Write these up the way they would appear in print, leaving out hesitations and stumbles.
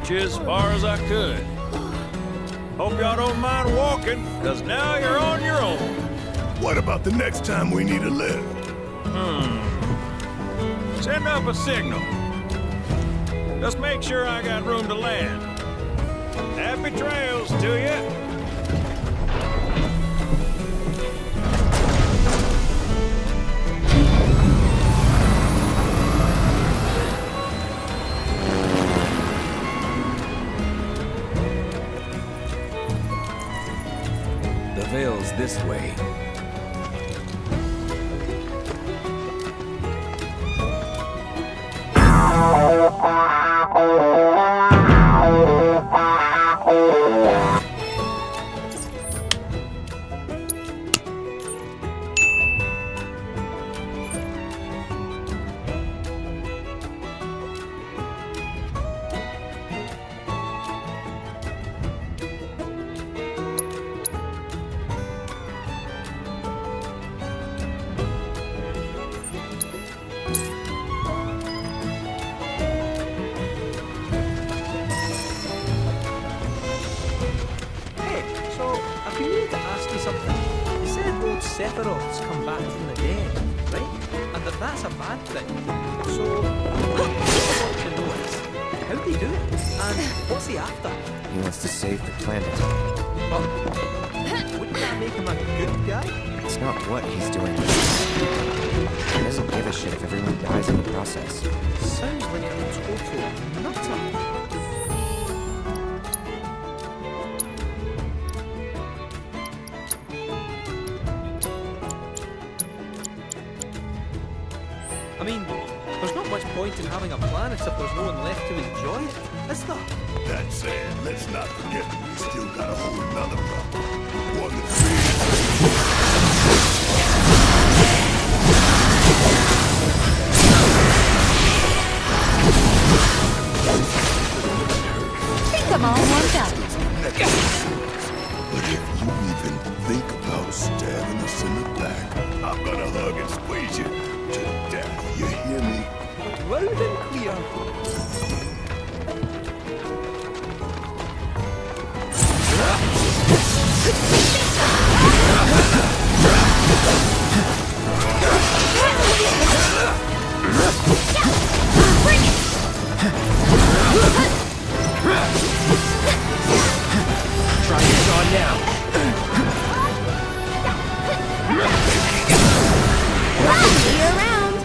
reach you as far as I could. Hope y'all don't mind walking, because now you're on your own. What about the next time we need a lift? Send up a signal. Just make sure I got room to land. Happy trails to you. The Vale's this way. Sephiroth's come back from the dead, right? And that's a bad thing. So, what I want to know is, how did he do it? And what's he after? He wants to save the planet. But, wouldn't that make him a good guy? It's not what he's doing. He doesn't give a shit if everyone dies in the process. Sounds like a total nutter. I mean, there's not much point in having a planet if there's no one left to enjoy it, is there? That said, let's not forget that we still got a whole nother problem. One that's think I'm all warmed up. But if you even think about stabbing us in the back, I'm gonna hug and squeeze you to death. You hear me? Loud and clear. Try this on now. See you around.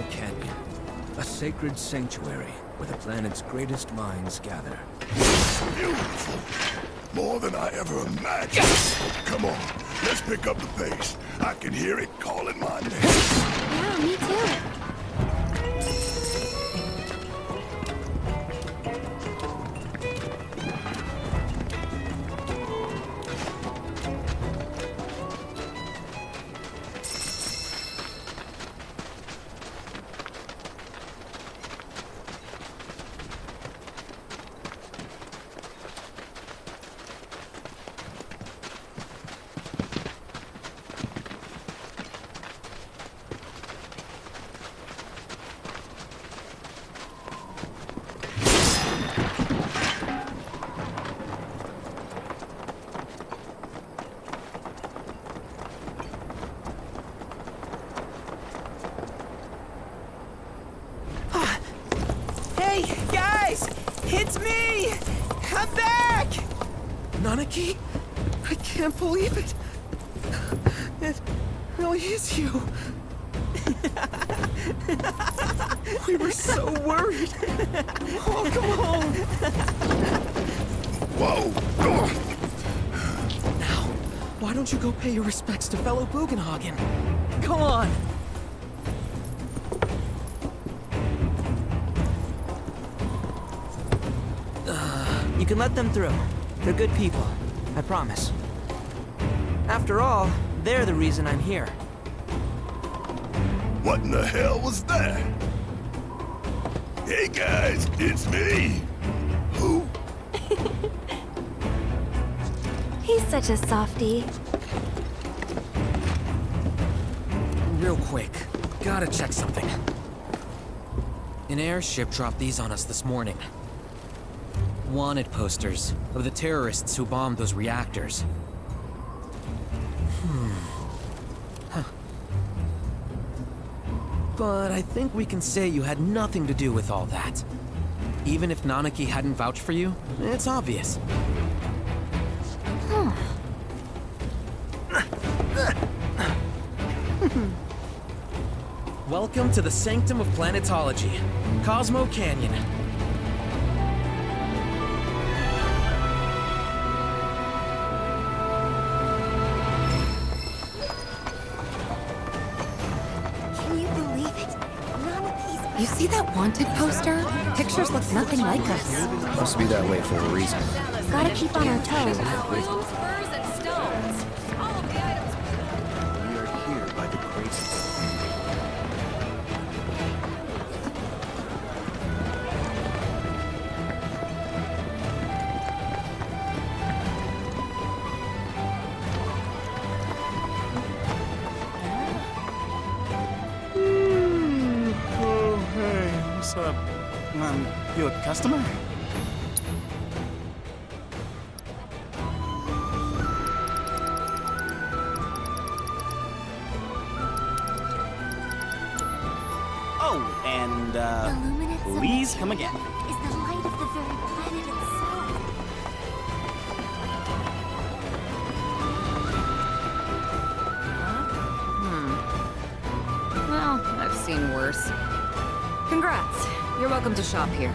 Canyon, a sacred sanctuary where the planet's greatest minds gather. Beautiful. More than I ever imagined. Come on, let's pick up the pace. I can hear it calling my name. Yeah, me too. It's me! I'm back! Naoki? I can't believe it. It really is you. We were so worried. Oh, come on. Whoa! Now, why don't you go pay your respects to fellow Bugenhagen? Come on. You can let them through. They're good people. I promise. After all, they're the reason I'm here. What in the hell was that? Hey guys, it's me. Who? He's such a softie. Real quick, gotta check something. An airship dropped these on us this morning. Wanted posters of the terrorists who bombed those reactors. But I think we can say you had nothing to do with all that. Even if Naoki hadn't vouched for you, it's obvious. Welcome to the Sanctum of Planetology, Cosmo Canyon. Can you believe it? You see that wanted poster? Pictures look nothing like us. Must be that way for a reason. Gotta keep on our toes. We are here by the grace. Oh, hey, what's up? You a customer? Oh, and, Illuminate please come again. is the light of the very planet itself. Well, I've seen worse. Congrats. You're welcome to shop here.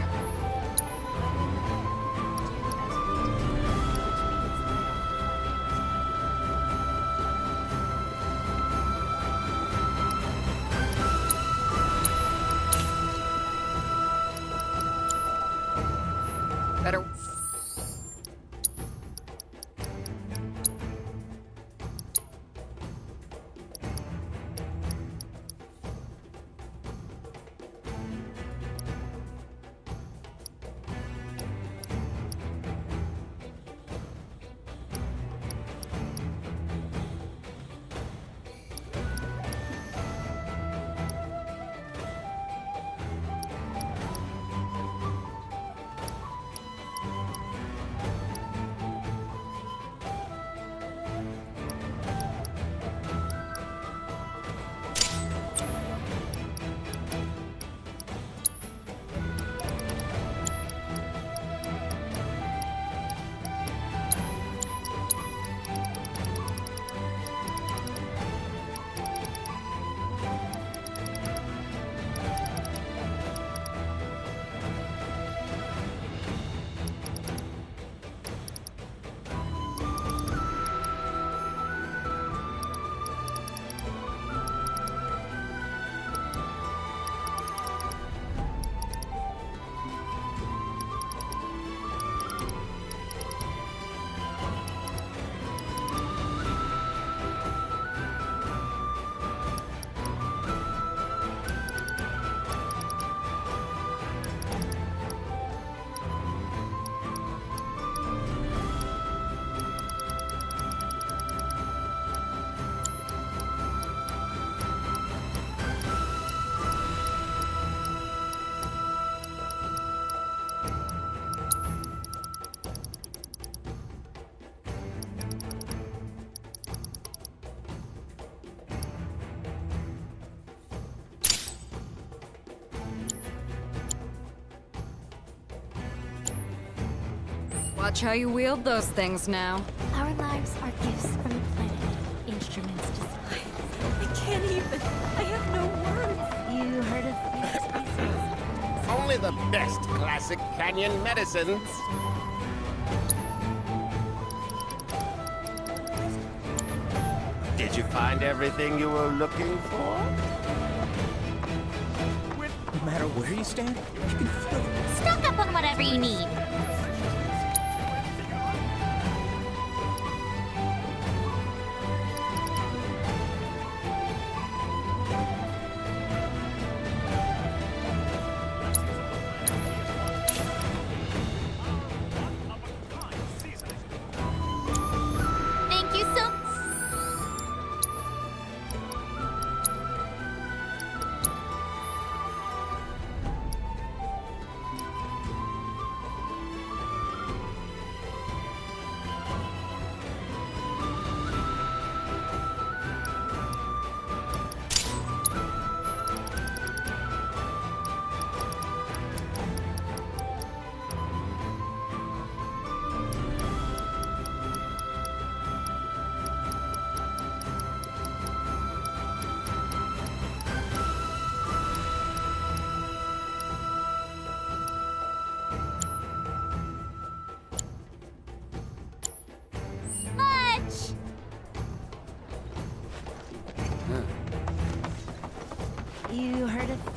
Better. Watch how you wield those things now. Our lives are gifts from the planet. Instruments to I can't even. I have no words. You heard of these? Only the best classic canyon medicines. Did you find everything you were looking for? No matter where you stand, you can feel it. Stock up on whatever you need.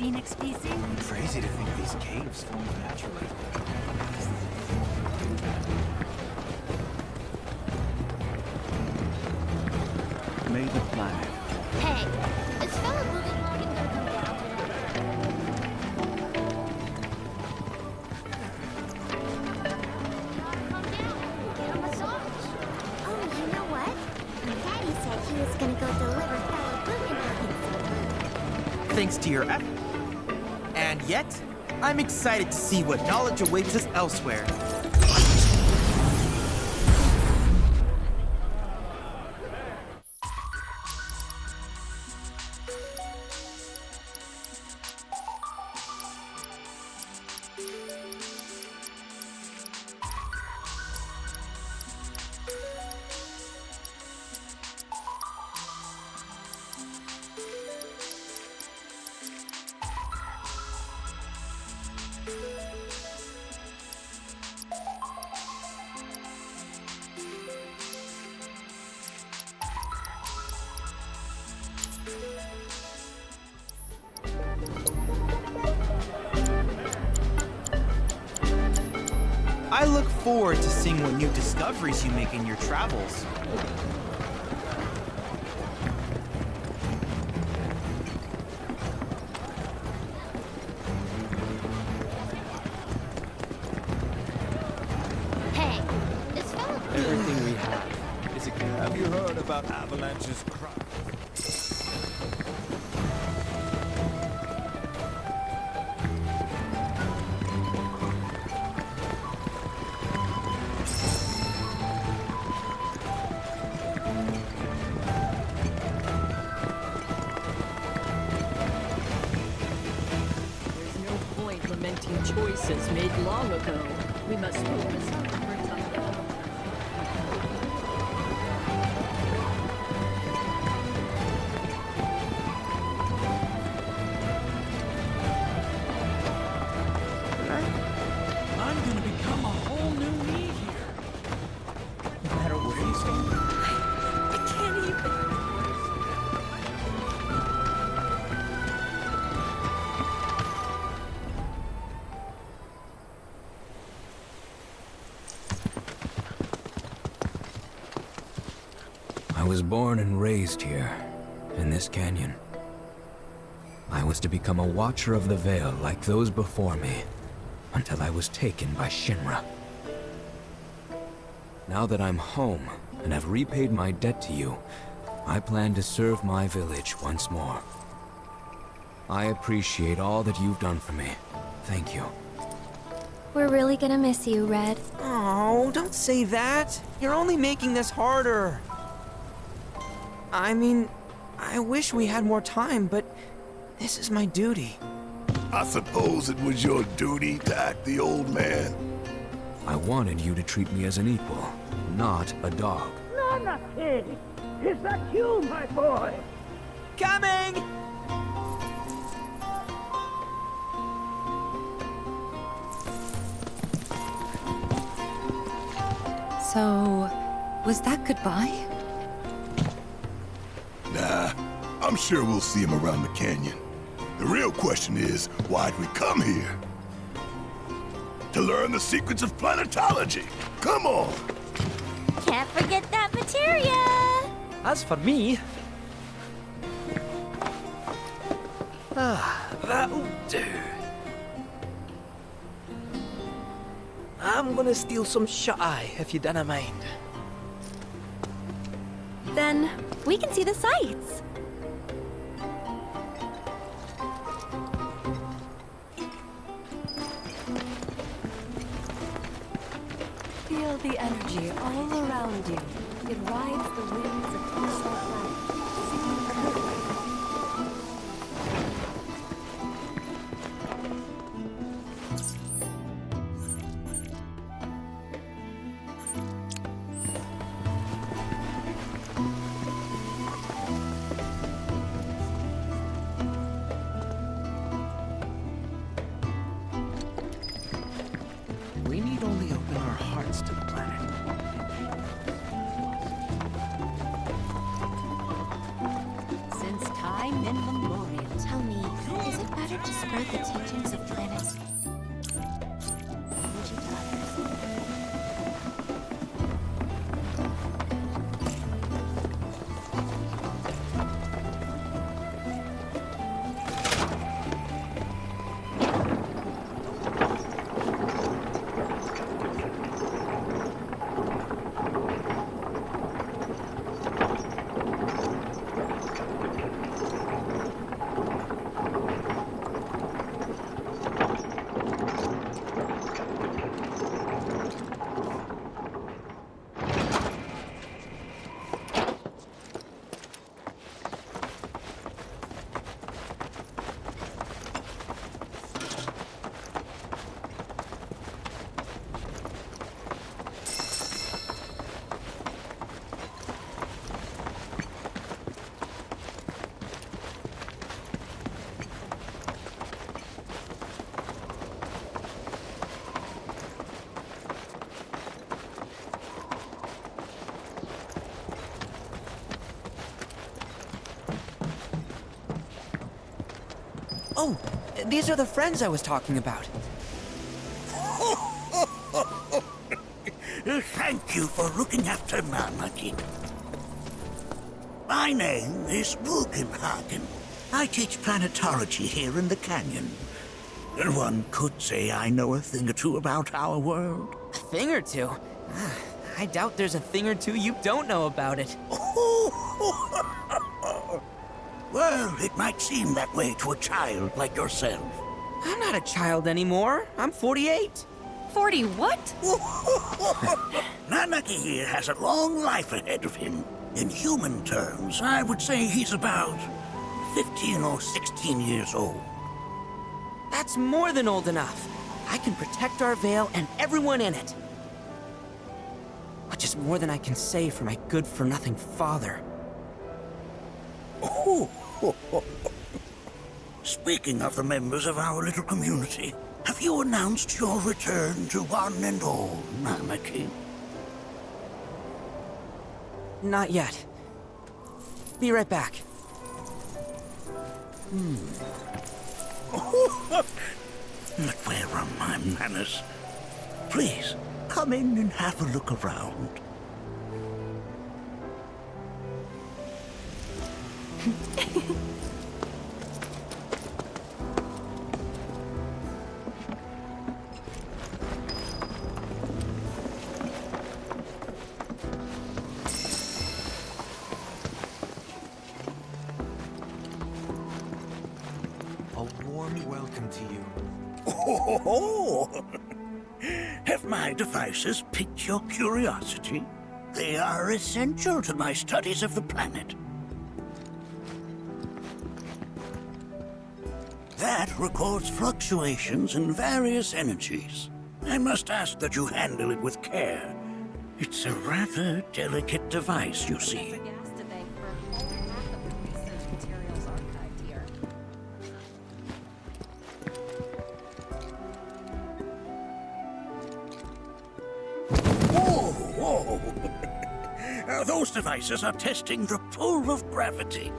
Phoenix species? Crazy to think these caves formed naturally. Made the planet. Hey, is fella moving along and gonna come down get a massage. Oh, you know what? My daddy said he was gonna go deliver fella Boogie. Thanks to your effort. And yet, I'm excited to see what knowledge awaits us elsewhere. I look forward to seeing what new discoveries you make in your travels. Hey, is fella Everything we have is a gift. Have you heard about Avalanche's crop? There's no point lamenting choices made long ago. We must focus on efforts on them. I'm gonna become a whole new me here. No matter where you stand. I can't even. I was born and raised here, in this canyon. I was to become a watcher of the Vale like those before me, until I was taken by Shinra. Now that I'm home and have repaid my debt to you, I plan to serve my village once more. I appreciate all that you've done for me. Thank you. We're really gonna miss you, Red. Oh, don't say that. You're only making this harder. I mean, I wish we had more time, but this is my duty. I suppose it was your duty to act the old man. I wanted you to treat me as an equal, not a dog. Nana King! Is that you, my boy? Coming! So, was that goodbye? Nah, I'm sure we'll see him around the canyon. The real question is, why'd we come here? To learn the secrets of planetology. Come on! Can't forget that materia! As for me... that'll do. I'm gonna steal some shut-eye, if you don't mind. Then we can see the sights. Feel the energy all around you. It rides the winds across the planet. We need only open our hearts to the planet. Since time immemorial. Tell me, is it better order to spread the teachings of planet technology to others. Oh, these are the friends I was talking about. Thank you for looking after Naoki. My name is Bugenhagen. I teach planetology here in the canyon. And one could say I know a thing or two about our world. A thing or two? I doubt there's a thing or two you don't know about it. Well, it might seem that way to a child like yourself. I'm not a child anymore. I'm 48. 40 what? Naoki here has a long life ahead of him. In human terms, I would say he's about 15 or 16 years old. That's more than old enough. I can protect our Vale and everyone in it. Which is more than I can say for my good-for-nothing father. Speaking of the members of our little community, have you announced your return to one and all, Naoki? Not yet. Be right back. But where are my manners? Please, come in and have a look around. A warm welcome to you. Oh, have my devices piqued your curiosity? They are essential to my studies of the planet. That records fluctuations in various energies. I must ask that you handle it with care. It's a rather delicate device, you see. Whoa! Those devices are testing the pull of gravity.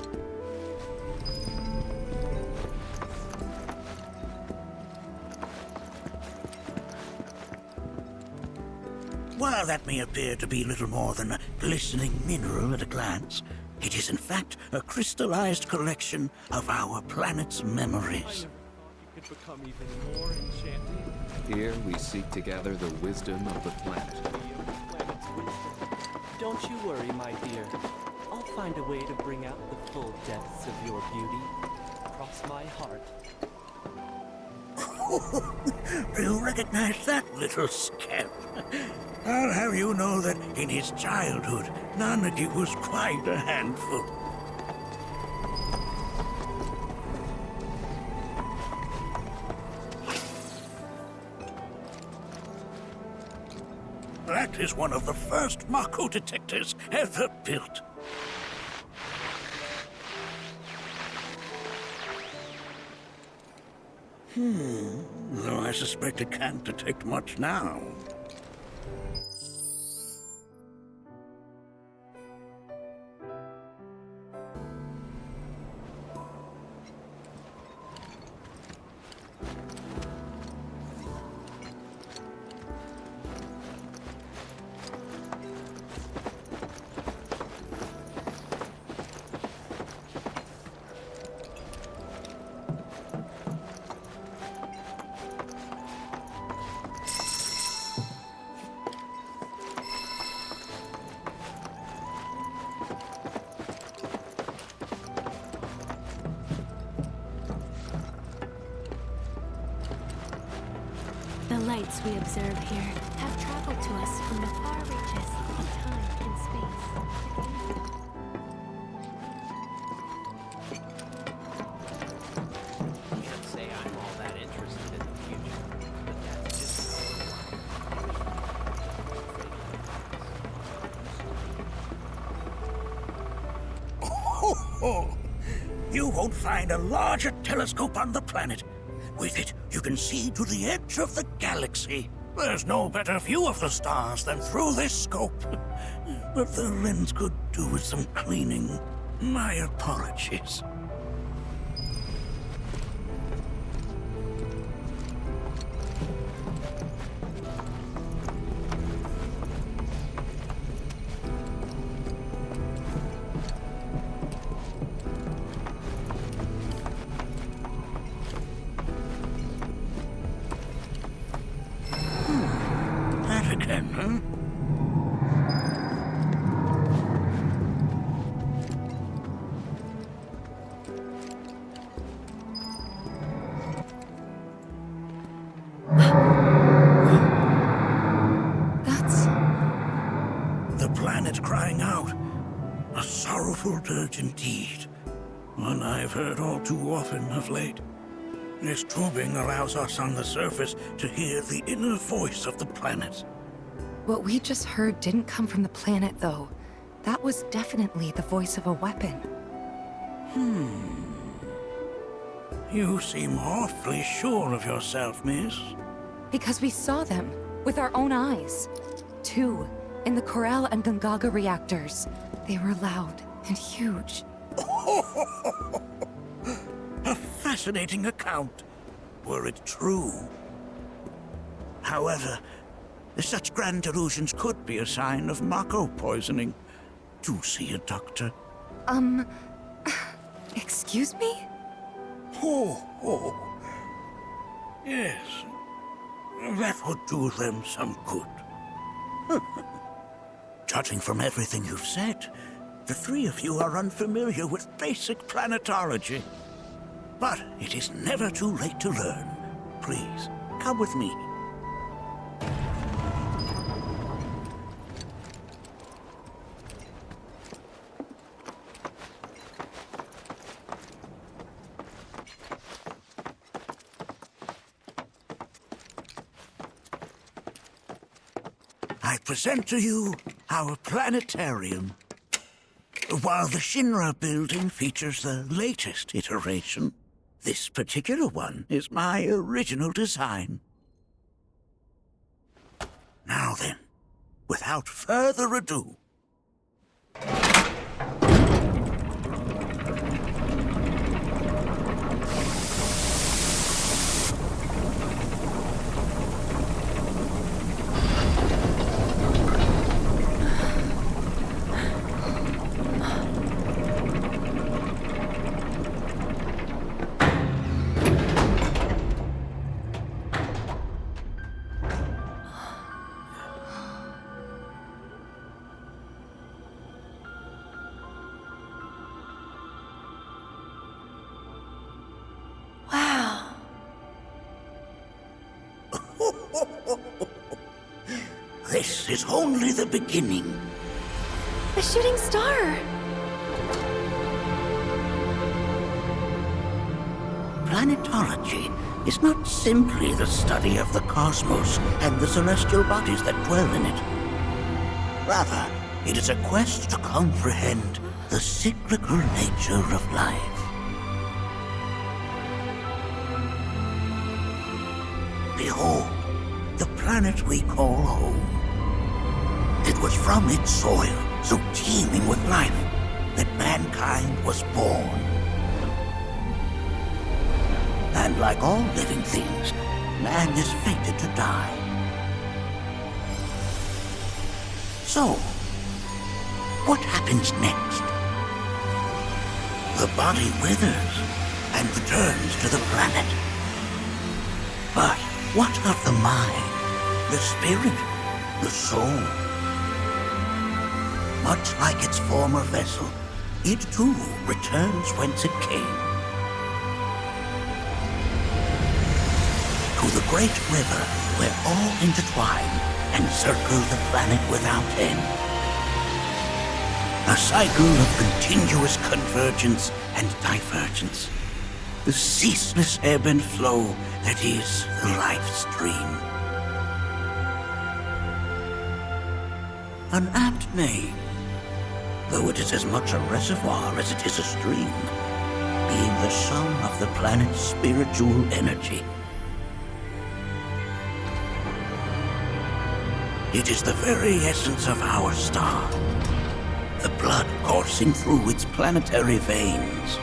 While that may appear to be little more than a glistening mineral at a glance, it is in fact a crystallized collection of our planet's memories. It could become even more enchanting. Here we seek to gather the wisdom of the planet. Don't you worry, my dear. I'll find a way to bring out the full depths of your beauty. Cross my heart. Do you recognize that little scamp? I'll have you know that in his childhood, Naoki was quite a handful. That is one of the first Mako detectors ever built. Though I suspect it can't detect much now. sights we observe here have traveled to us from the far reaches of time and space. Can't say I'm all that interested in the future, but that's just... Oh, you won't find a larger telescope on the planet. With it, you can see to the edge of the galaxy. There's no better view of the stars than through this scope. But the lens could do with some cleaning. My apologies. Dirge indeed. One I've heard all too often of late. This tubing allows us on the surface to hear the inner voice of the planet. What we just heard didn't come from the planet, though. That was definitely the voice of a weapon. You seem awfully sure of yourself, miss. Because we saw them, with our own eyes. 2, in the Corel and Gungaga reactors. They were loud and huge. A fascinating account, were it true. However, such grand delusions could be a sign of Mako poisoning. Do see a doctor. Excuse me? Oh. Yes. That would do them some good. Judging from everything you've said, the three of you are unfamiliar with basic planetology. But it is never too late to learn. Please, come with me. I present to you our planetarium. While the Shinra building features the latest iteration, this particular one is my original design. Now then, without further ado, this is only the beginning. A shooting star! Planetology is not simply the study of the cosmos and the celestial bodies that dwell in it. Rather, it is a quest to comprehend the cyclical nature of life. Behold, the planet we call home. It was from its soil, so teeming with life, that mankind was born. And like all living things, man is fated to die. So, what happens next? The body withers and returns to the planet. But what of the mind, the spirit, the soul? Much like its former vessel, it too returns whence it came. To the great river where all intertwine and circle the planet without end. A cycle of continuous convergence and divergence. The ceaseless ebb and flow that is the Lifestream. An apt name, though it is as much a reservoir as it is a stream, being the sum of the planet's spiritual energy. It is the very essence of our star, the blood coursing through its planetary veins.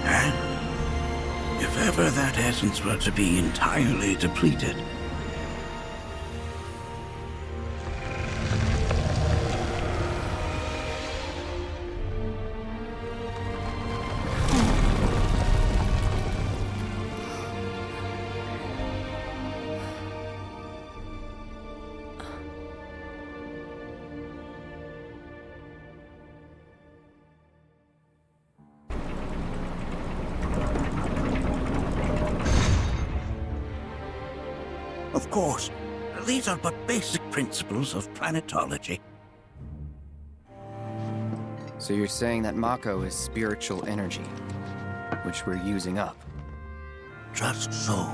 And if ever that essence were to be entirely depleted, of course, these are but basic principles of planetology. So you're saying that Mako is spiritual energy, which we're using up? Just so.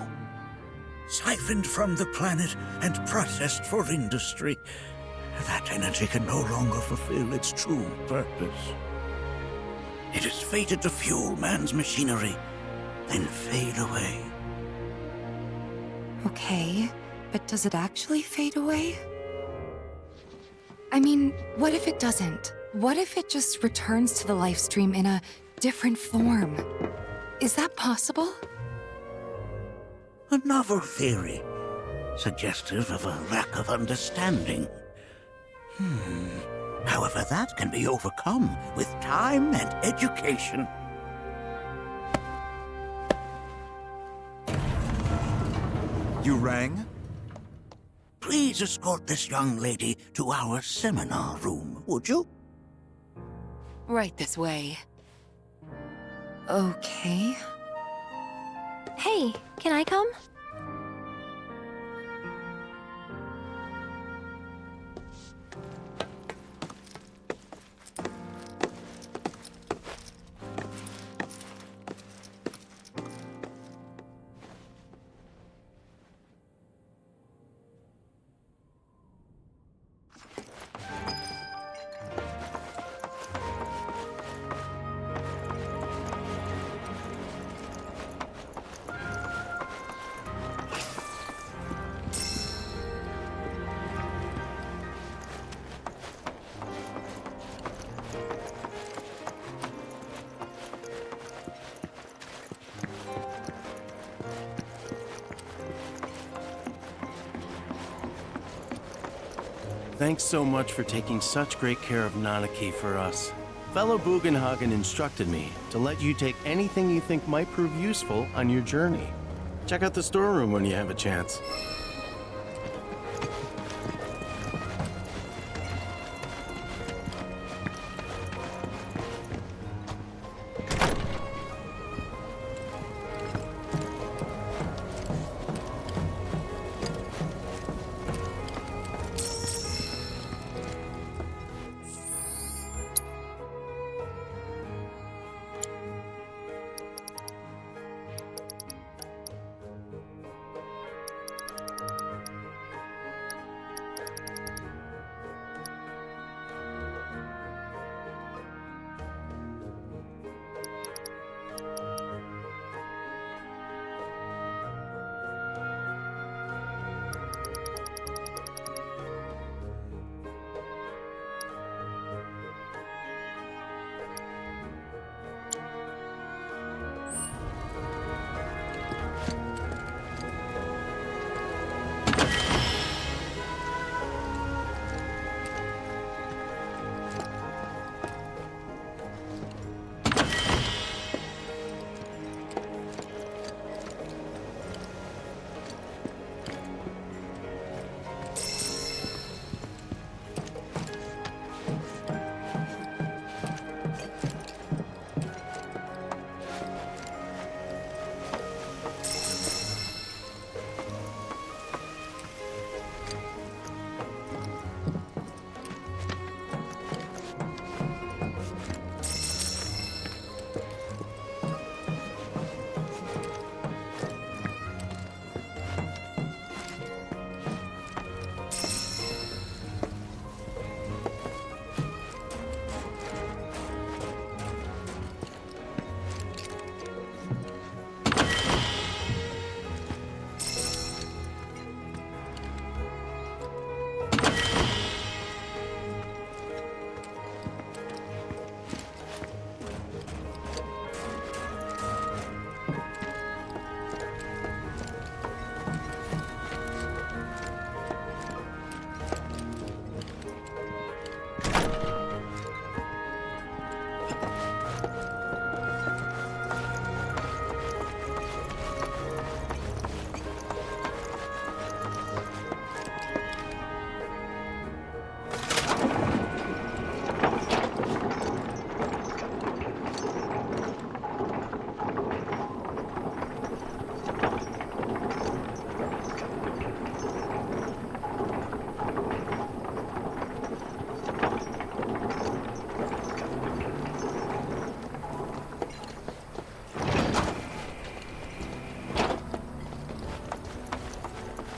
Siphoned from the planet and processed for industry, that energy can no longer fulfill its true purpose. It is fated to fuel man's machinery, then fade away. Okay, but does it actually fade away? I mean, what if it doesn't? What if it just returns to the Lifestream in a different form? Is that possible? A novel theory, suggestive of a lack of understanding. However, that can be overcome with time and education. You rang? Please escort this young lady to our seminar room, would you? Right this way. Okay. Hey, can I come? Thanks so much for taking such great care of Naoki for us. Fellow Bugenhagen instructed me to let you take anything you think might prove useful on your journey. Check out the storeroom when you have a chance.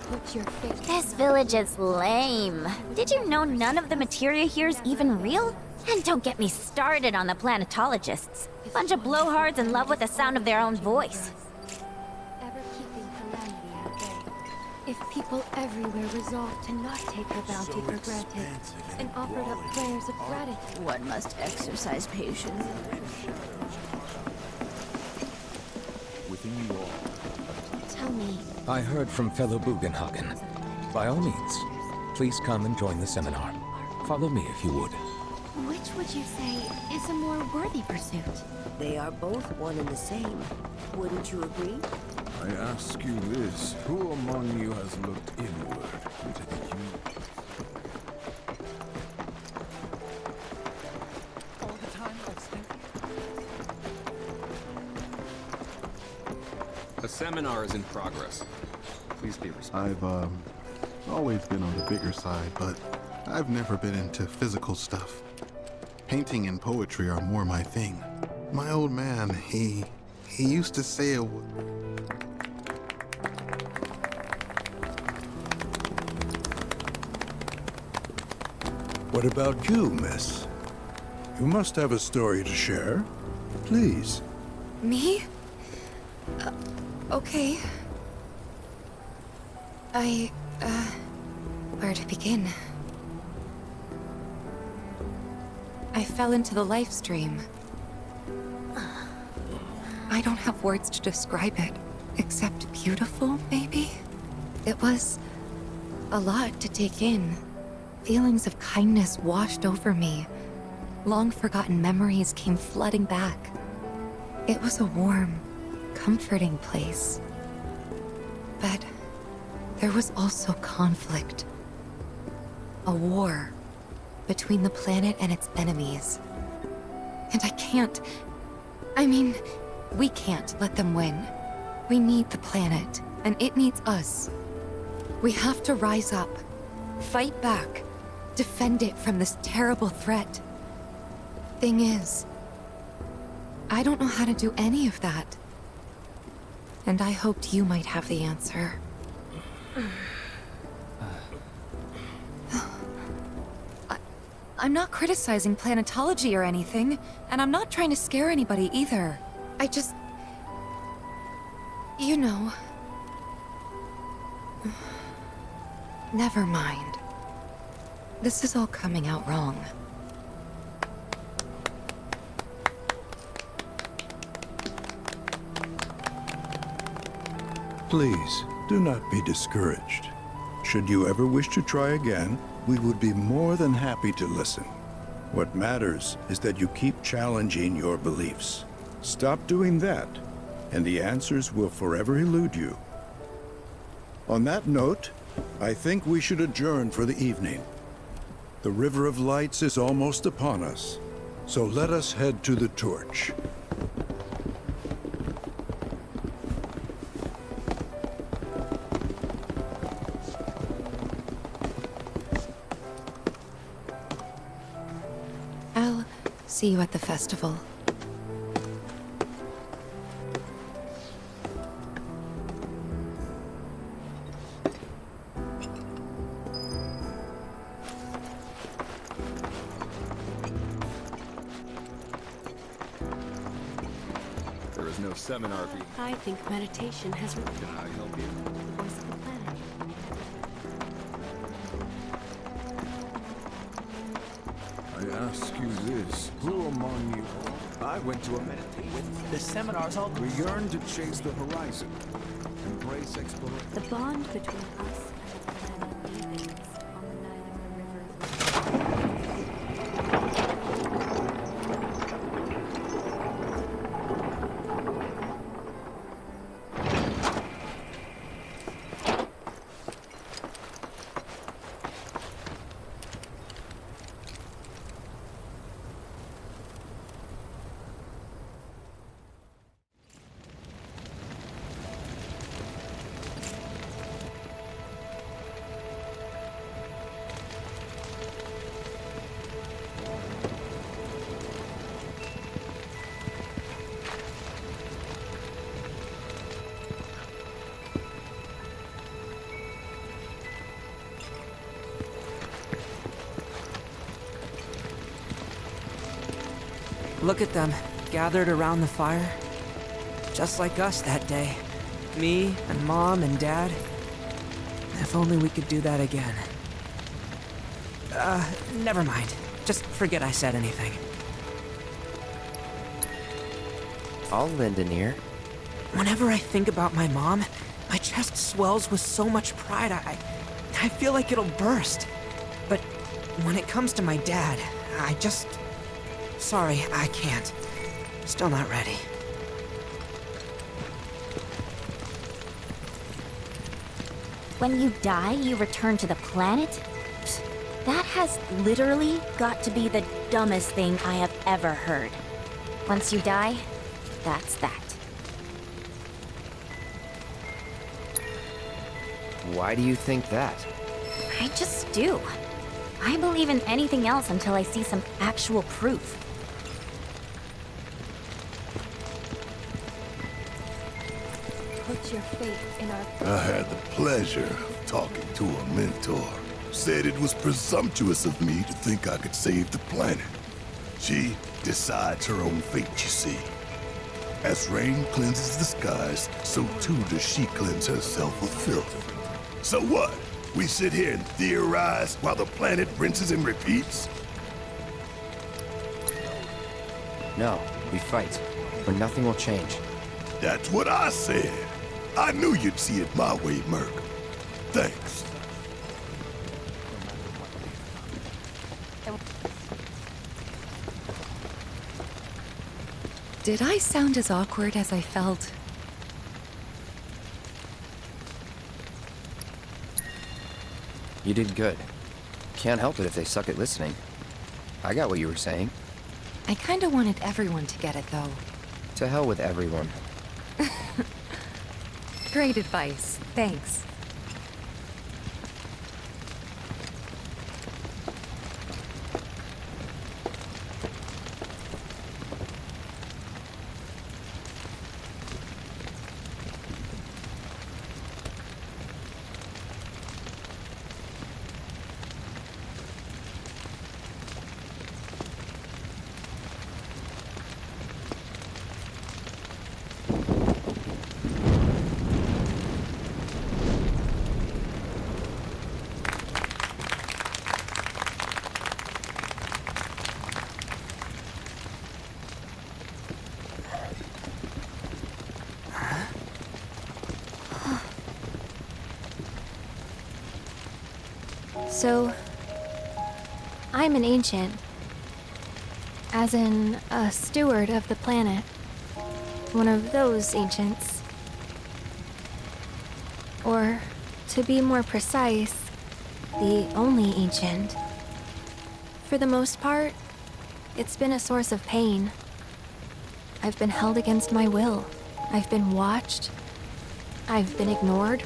put your face. This village is lame. Did you know none of the materia here is even real? And don't get me started on the planetologists. Bunch of blowhards in love with the sound of their own voice. Ever keeping calamity at bay. If people everywhere resolved to not take her bounty for granted and offered up prayers of gratitude. One must exercise patience. Within you all. Tell me, I heard from fellow Bugenhagen. By all means, please come and join the seminar. Follow me if you would. which would you say is a more worthy pursuit? They are both one and the same. Wouldn't you agree? I ask you this, who among you has looked inward into the universe? All the time I was thinking. A seminar is in progress. Please be respectful. I've always been on the bigger side, but I've never been into physical stuff. Painting and poetry are more my thing. My old man, he used to say it would. What about you, miss? You must have a story to share. Please. Me? Okay. Where to begin? I fell into the Lifestream. I don't have words to describe it, except beautiful, maybe? It was a lot to take in. Feelings of kindness washed over me. Long-forgotten memories came flooding back. It was a warm, comforting place. But there was also conflict. A war between the planet and its enemies. And we can't let them win. We need the planet, and it needs us. We have to rise up, fight back, defend it from this terrible threat. Thing is, I don't know how to do any of that. And I hoped you might have the answer. I'm not criticizing planetology or anything, and I'm not trying to scare anybody either. I just... You know... Never mind. This is all coming out wrong. Please, do not be discouraged. Should you ever wish to try again, we would be more than happy to listen. What matters is that you keep challenging your beliefs. Stop doing that, and the answers will forever elude you. On that note, I think we should adjourn for the evening. The River of Lights is almost upon us, so let us head to the torch. I'll see you at the festival. There is no seminar being... I think meditation has... Can I help you? The voice of the planet. I ask you this, who among you... I went to a meditation. The seminar's all... We yearn to chase the horizon, embrace exploration. The bond between us and the planet deepens on the night of the river. Look at them, gathered around the fire. Just like us that day. Me and Mom and Dad. If only we could do that again. Never mind. Just forget I said anything. I'll lend an ear. Whenever I think about my mom, my chest swells with so much pride, I feel like it'll burst. But when it comes to my dad, I just... Sorry, I can't. Still not ready. When you die, you return to the planet? Psst, that has literally got to be the dumbest thing I have ever heard. Once you die, that's that. Why do you think that? I just do. I believe in anything else until I see some actual proof. Put your faith in our... I had the pleasure of talking to a mentor. Said it was presumptuous of me to think I could save the planet. She decides her own fate, you see. As rain cleanses the skies, so too does she cleanse herself with filth. So what? We sit here and theorize while the planet rinses and repeats? No, we fight, or nothing will change. That's what I said. I knew you'd see it my way, Merc. Thanks. Did I sound as awkward as I felt? You did good. Can't help it if they suck at listening. I got what you were saying. I kinda wanted everyone to get it, though. To hell with everyone. Great advice. Thanks. So, I'm an ancient. As in, a steward of the planet. One of those ancients. Or, to be more precise, the only ancient. For the most part, it's been a source of pain. I've been held against my will. I've been watched. I've been ignored.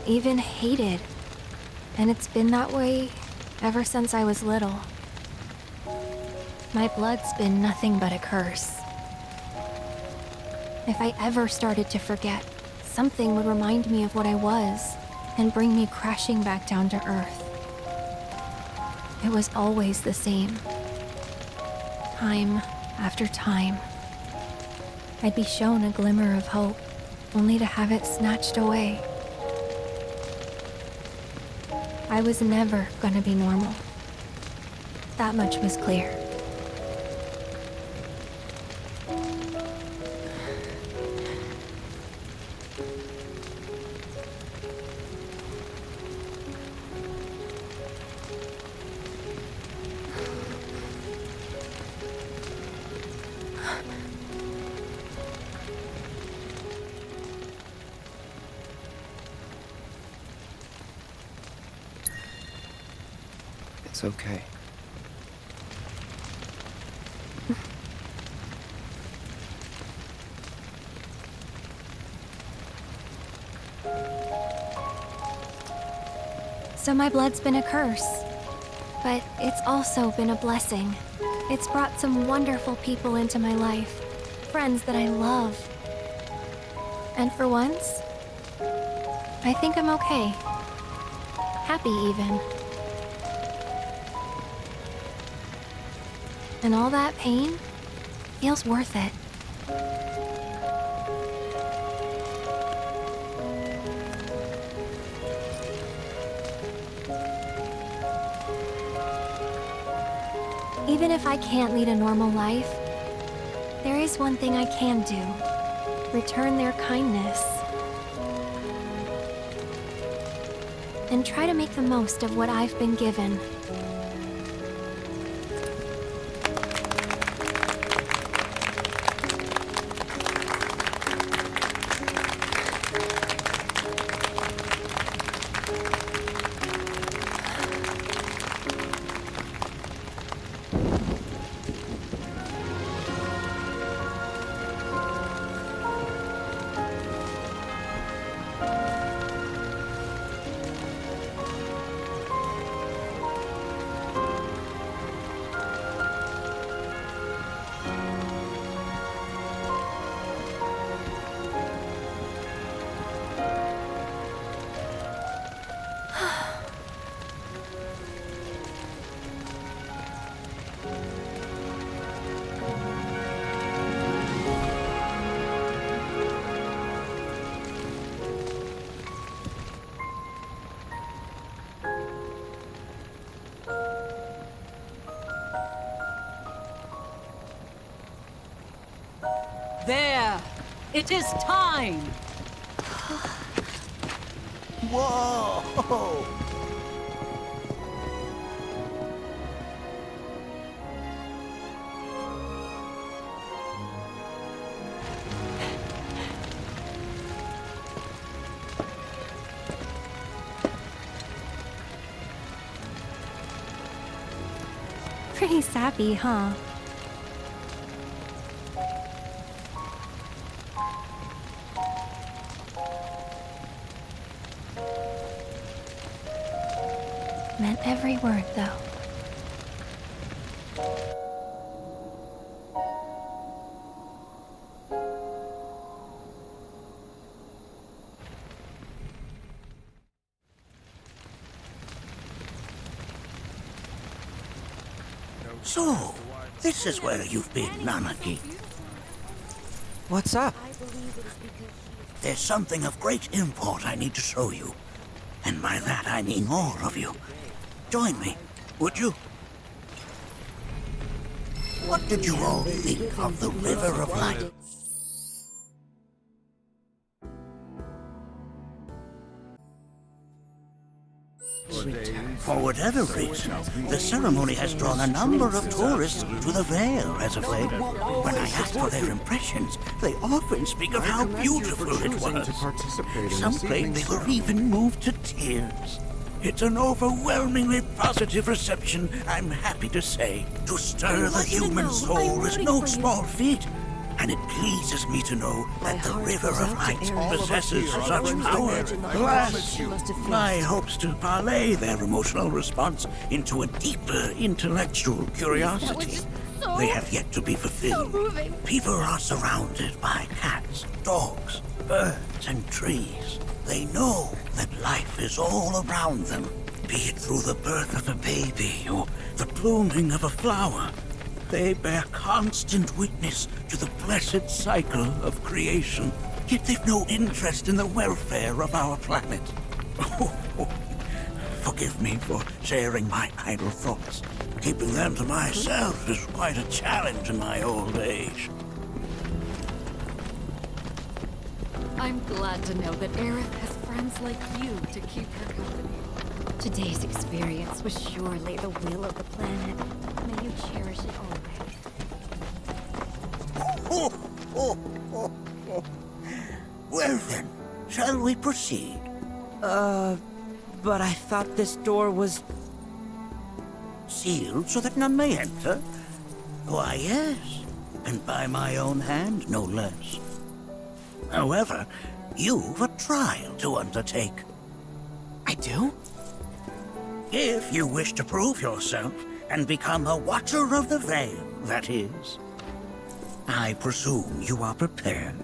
Even hated. And it's been that way ever since I was little. My blood's been nothing but a curse. If I ever started to forget, something would remind me of what I was and bring me crashing back down to Earth. It was always the same. Time after time. I'd be shown a glimmer of hope, only to have it snatched away. I was never gonna be normal. That much was clear. It's okay. So my blood's been a curse, but it's also been a blessing. It's brought some wonderful people into my life, friends that I love. And for once, I think I'm okay. Happy even. And all that pain feels worth it. Even if I can't lead a normal life, there is one thing I can do. Return their kindness. And try to make the most of what I've been given. There! It is time! Whoa! Pretty sappy, huh? Meant every word, though. So, this is where you've been, Naoki. What's up? There's something of great import I need to show you. And by that I mean all of you. Join me, would you? What did you all think of the River of Light? For whatever reason, the ceremony has drawn a number of tourists to the Vale as of late. When I ask for their impressions, they often speak of how beautiful it was. Some claim they were even moved to tears. It's an overwhelmingly positive reception, I'm happy to say. To stir the human soul is no small feat, and it pleases me to know that the River of Light possesses such power. Alas, my hopes to parlay their emotional response into a deeper intellectual curiosity. They have yet to be fulfilled. People are surrounded by cats, dogs, birds, and trees. They know that life is all around them, be it through the birth of a baby or the blooming of a flower. They bear constant witness to the blessed cycle of creation, yet they've no interest in the welfare of our planet. Forgive me for sharing my idle thoughts. Keeping them to myself is quite a challenge in my old age. I'm glad to know that Aerith has friends like you to keep her company. Today's experience was surely the will of the planet. May you cherish it always. Well then, shall we proceed? But I thought this door was... Sealed so that none may enter? Why, yes. And by my own hand, no less. However, you've a trial to undertake. I do? If you wish to prove yourself and become a Watcher of the Vale, that is. I presume you are prepared.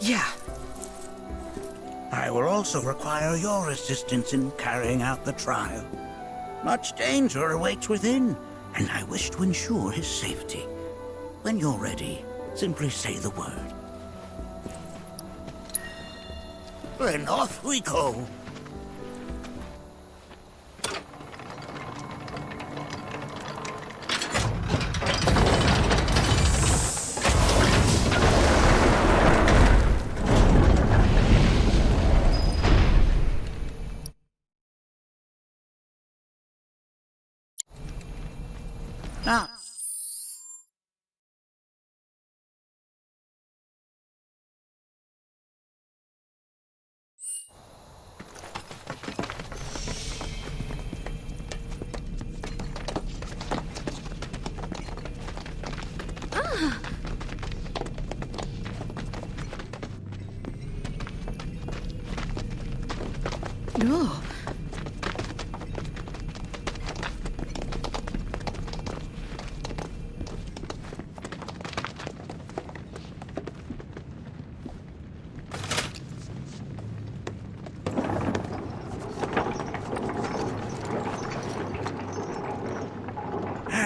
Yeah. I will also require your assistance in carrying out the trial. Much danger awaits within, and I wish to ensure his safety. When you're ready, simply say the word. Then off we go. Now, No.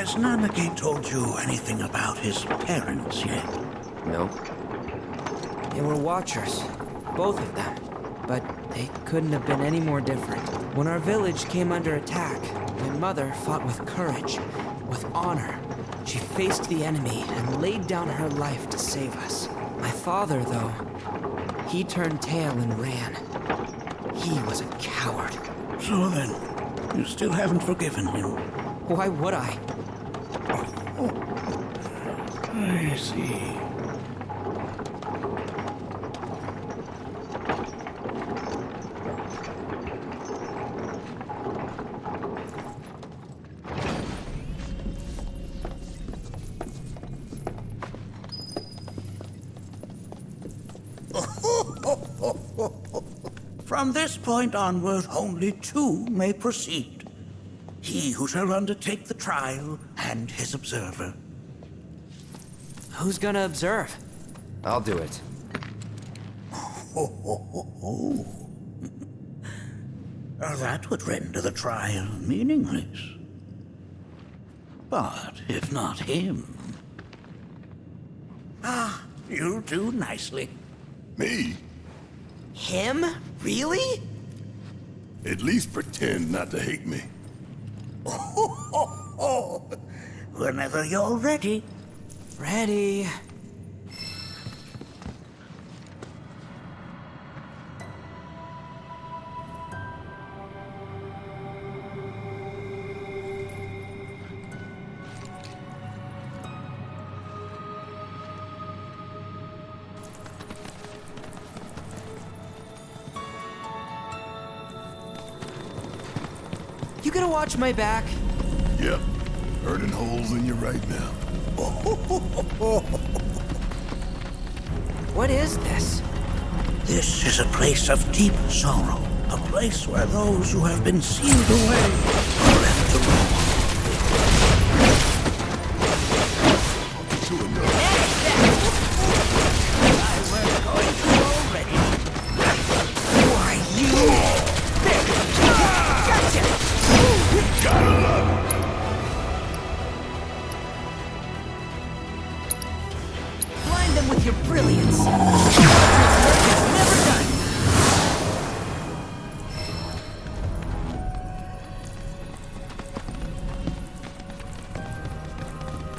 has Naoki told you anything about his parents yet? No. They were watchers, both of them. But they couldn't have been any more different. When our village came under attack, my mother fought with courage, with honor. She faced the enemy and laid down her life to save us. My father, though, he turned tail and ran. He was a coward. So then, you still haven't forgiven him? Why would I? I see. From this point onward, only two may proceed. He who shall undertake the trial and his observer. Who's gonna observe? I'll do it. That would render the trial meaningless. But if not him... Ah, you'll do nicely. Me? Him? Really? At least pretend not to hate me. Whenever you're ready. Ready. You gonna watch my back? Yep. Burning holes in you right now. What is this? This is a place of deep sorrow. A place where those who have been sealed away are left to roam.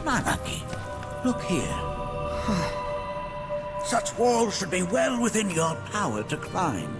Naoki, look here. Such walls should be well within your power to climb.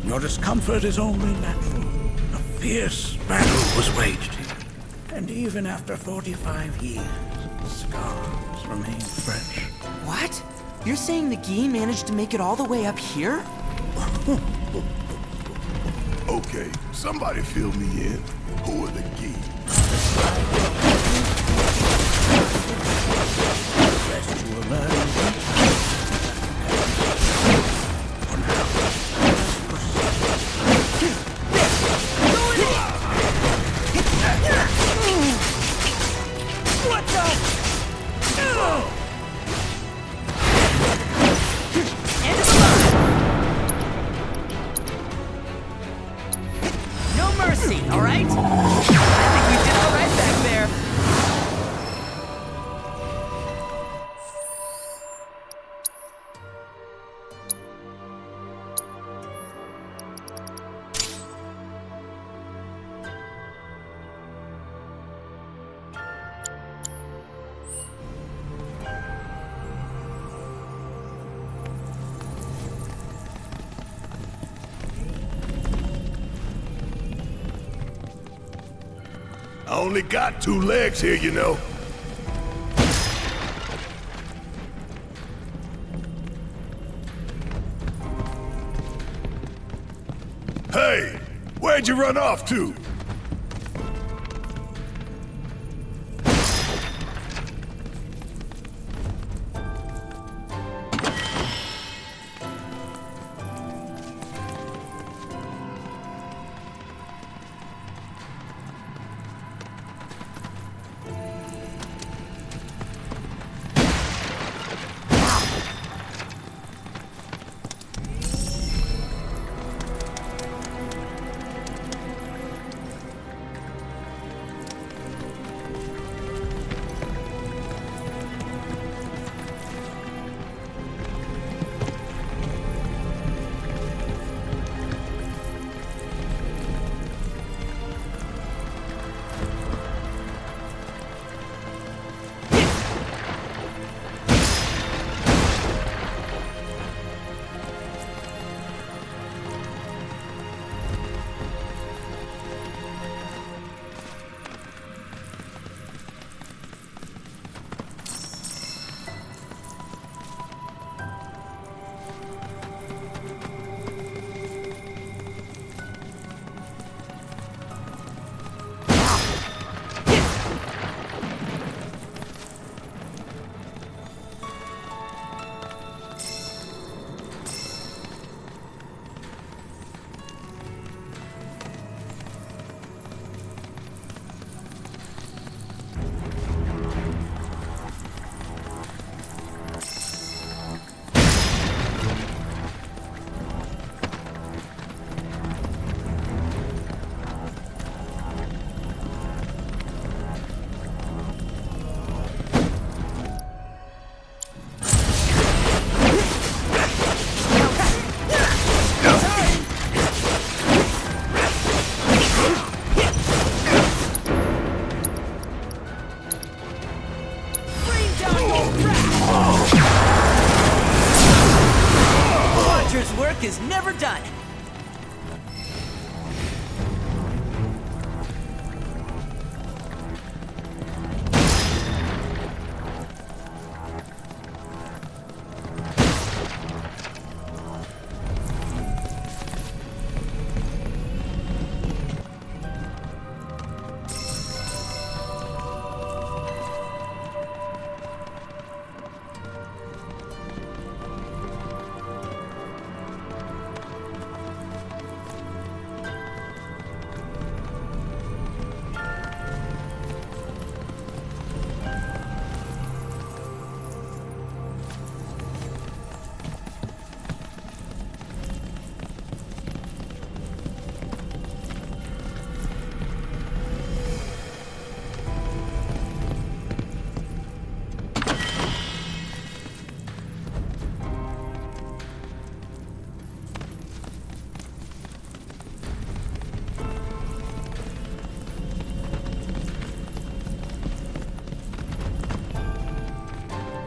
Your discomfort is only natural. A fierce battle was waged here. And even after 45 years, scars remain fresh. What? You're saying the Gi managed to make it all the way up here? Okay, somebody fill me in. Who are the geeks? No mercy, all right? I think we did all right back there. I only got 2 legs here, you know. Hey, where'd you run off to? Work is never done.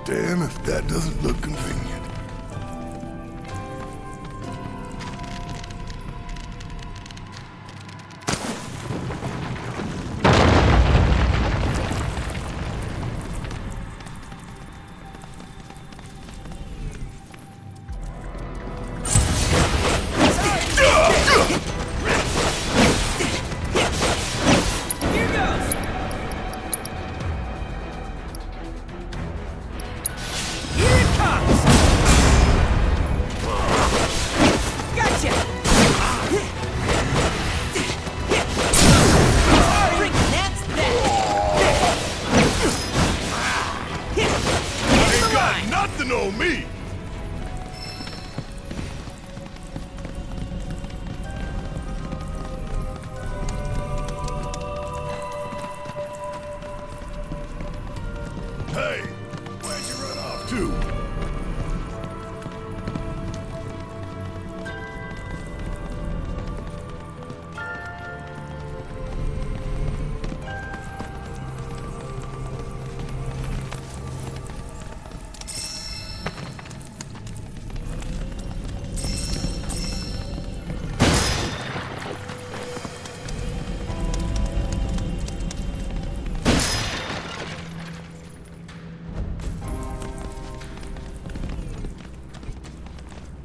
Damn if that doesn't look convenient. nothing on me! Hey, where'd you run off to?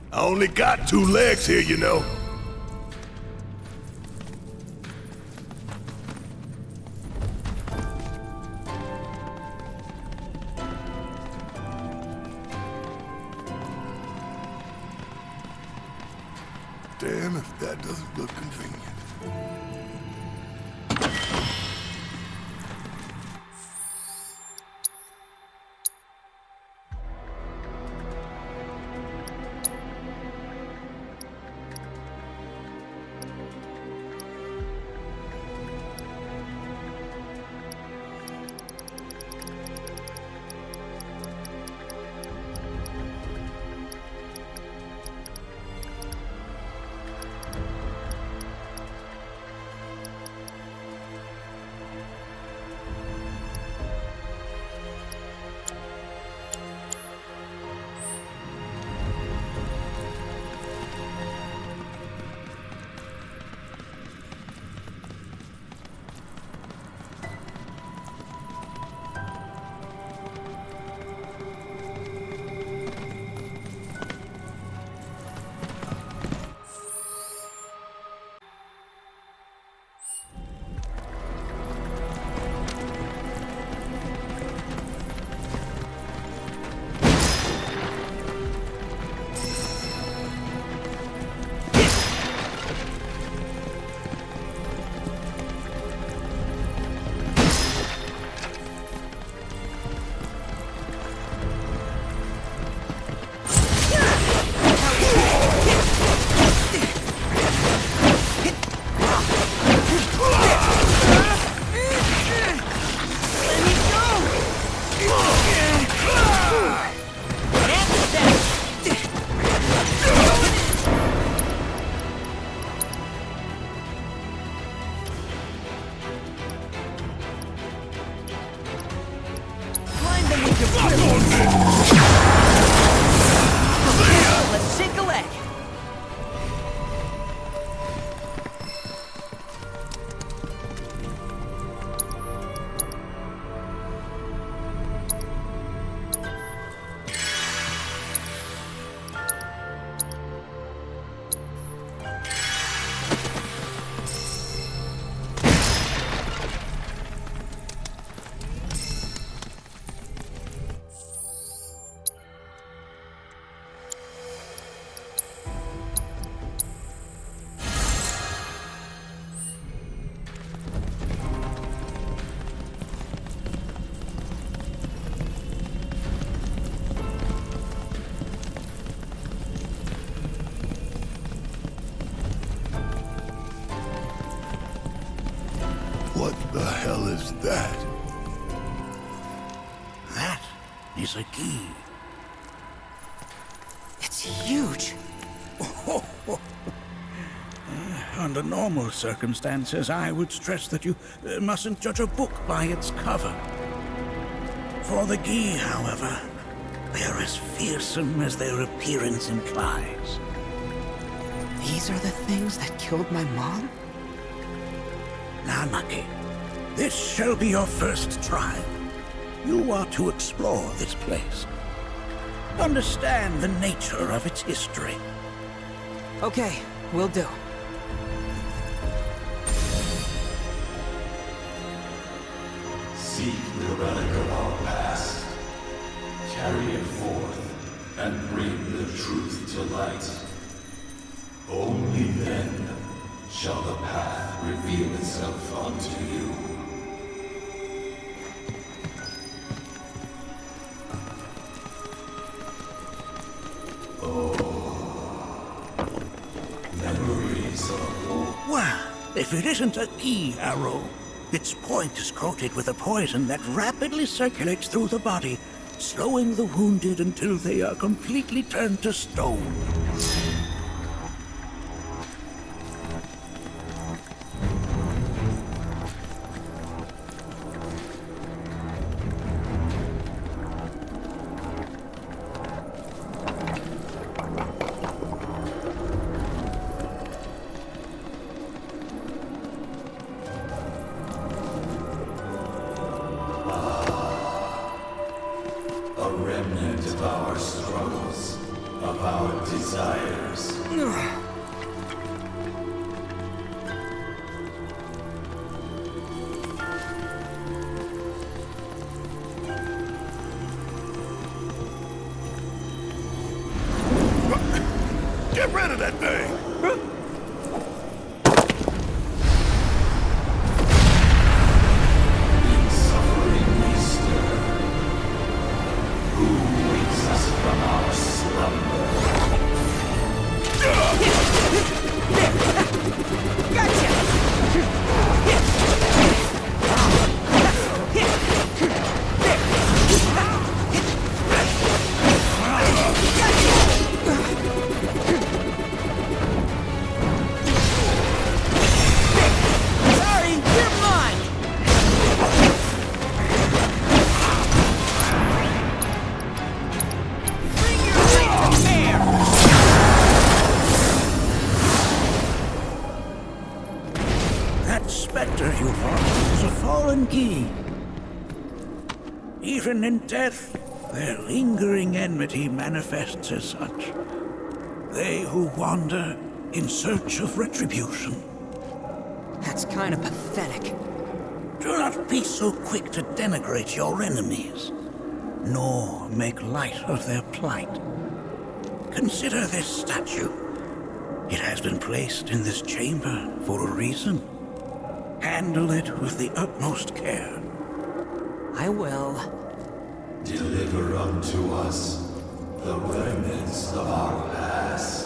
I only got 2 legs here, you know. Damn if that doesn't look convenient. Let's sink a leg. What the hell is that? That is a key. It's huge. Under normal circumstances, I would stress that you mustn't judge a book by its cover. For the Gi, however, they are as fearsome as their appearance implies. These are the things that killed my mom? Now, Nucky, this shall be your first trial. You are to explore this place. Understand the nature of its history. Okay, will do. Seek the relic of our past. Carry it forth and bring the truth to light. Only then shall the path reveal itself unto you. if it isn't a key arrow. Its point is coated with a poison that rapidly circulates through the body, slowing the wounded until they are completely turned to stone. A remnant of our struggles, of our desires. Get rid of that thing! Even in death, their lingering enmity manifests as such. They who wander in search of retribution. That's kind of pathetic. Do not be so quick to denigrate your enemies, nor make light of their plight. Consider this statue. It has been placed in this chamber for a reason. Handle it with the utmost care. I will. Deliver unto us the remnants of our past.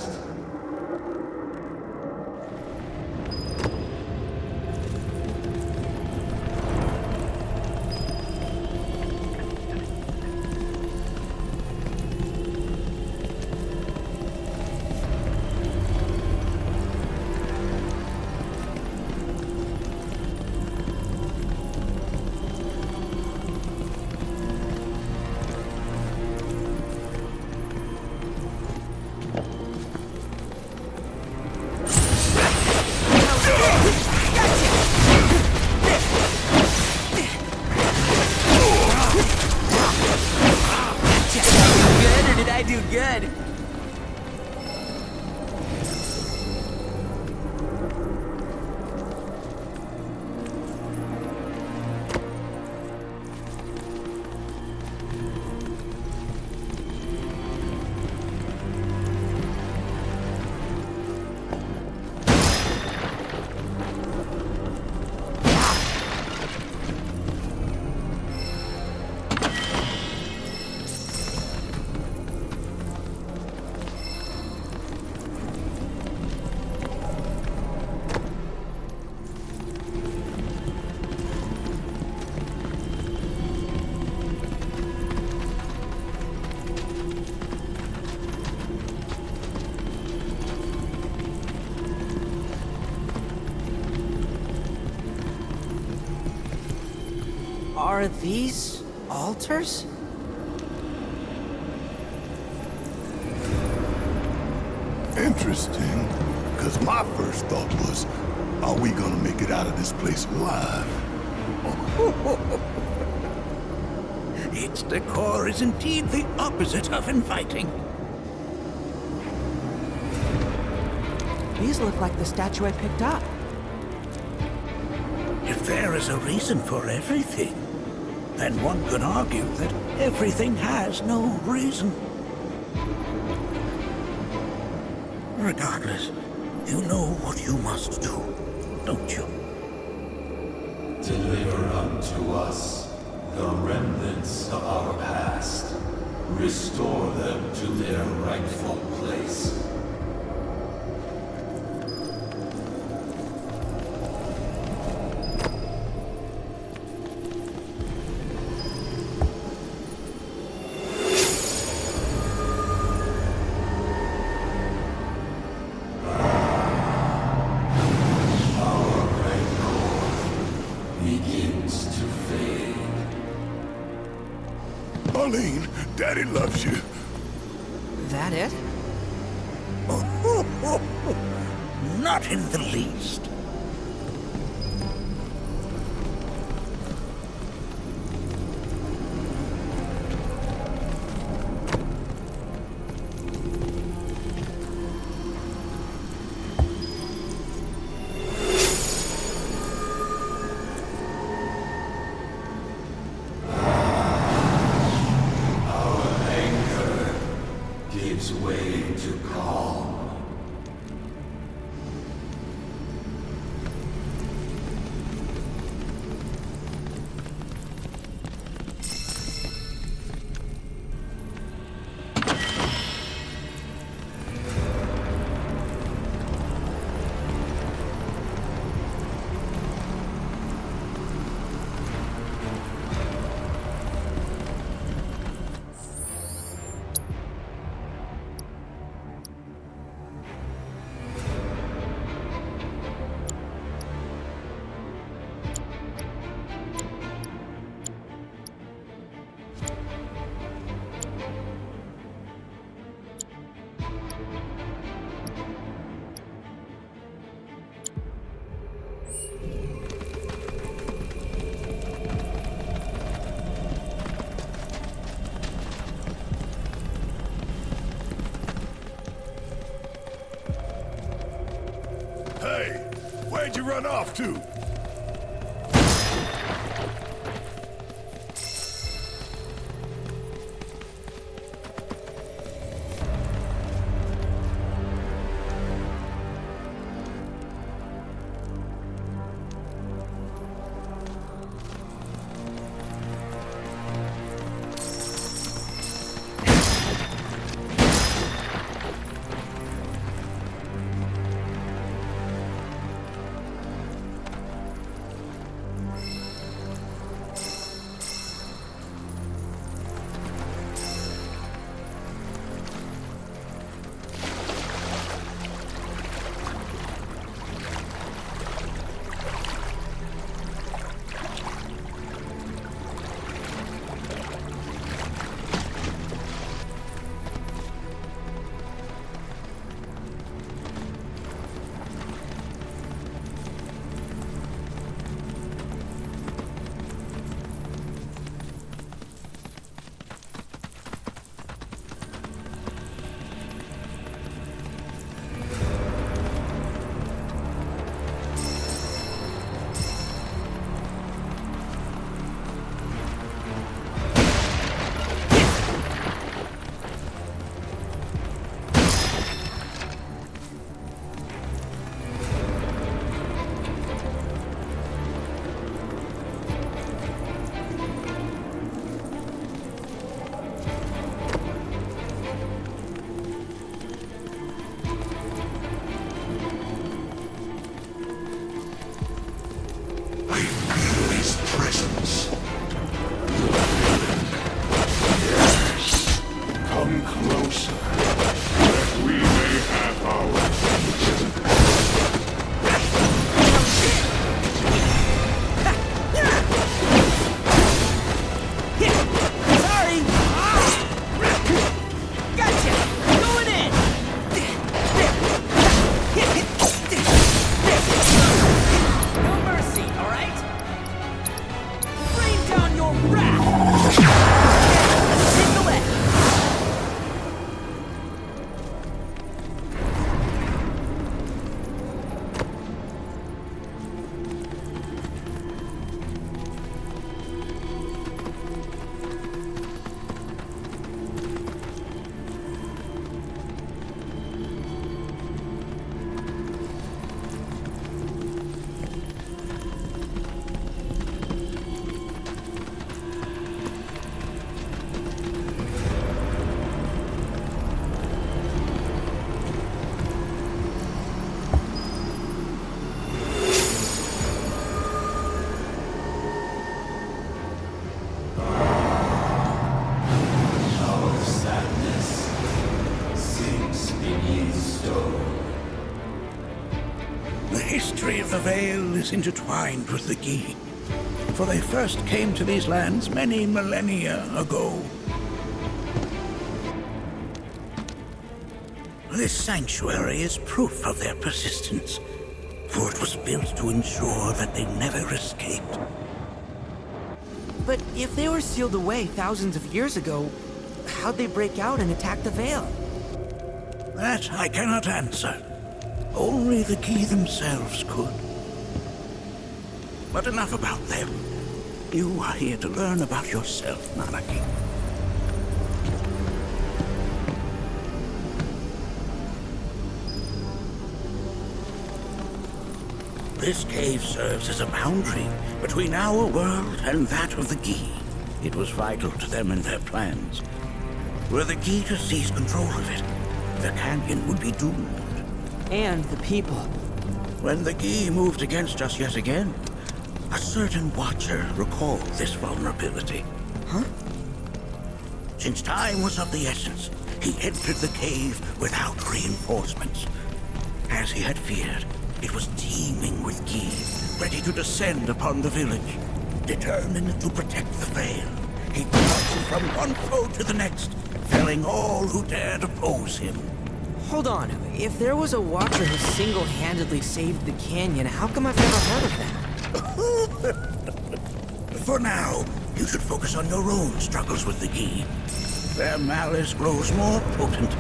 Are these altars? Interesting, because my first thought was, are we gonna make it out of this place alive? Its decor is indeed the opposite of inviting. These look like the statue I picked up. If there is a reason for everything, then one could argue that everything has no reason. Regardless, you know what you must do, don't you? Deliver unto us the remnants of our past. Restore them to their rightful place. loves you. That it? Not in the least. Where'd you run off to? The Vale is intertwined with the Gi, for they first came to these lands many millennia ago. This sanctuary is proof of their persistence, for it was built to ensure that they never escaped. But if they were sealed away thousands of years ago, how'd they break out and attack the Vale? That I cannot answer. Only the key themselves could. But enough about them. You are here to learn about yourself, Naoki. This cave serves as a boundary between our world and that of the Gi. It was vital to them and their plans. Were the Gi to seize control of it, the canyon would be doomed. And the people. When the Gi moved against us yet again, a certain watcher recalled this vulnerability. Huh? Since time was of the essence, he entered the cave without reinforcements. As he had feared, it was teeming with Gi, ready to descend upon the village. Determined to protect the Vale, he marched from one foe to the next, felling all who dared oppose him. Hold on, if there was a watcher who single-handedly saved the canyon, how come I've never heard of that? For now, you should focus on your own struggles with the Gi. Their malice grows more potent.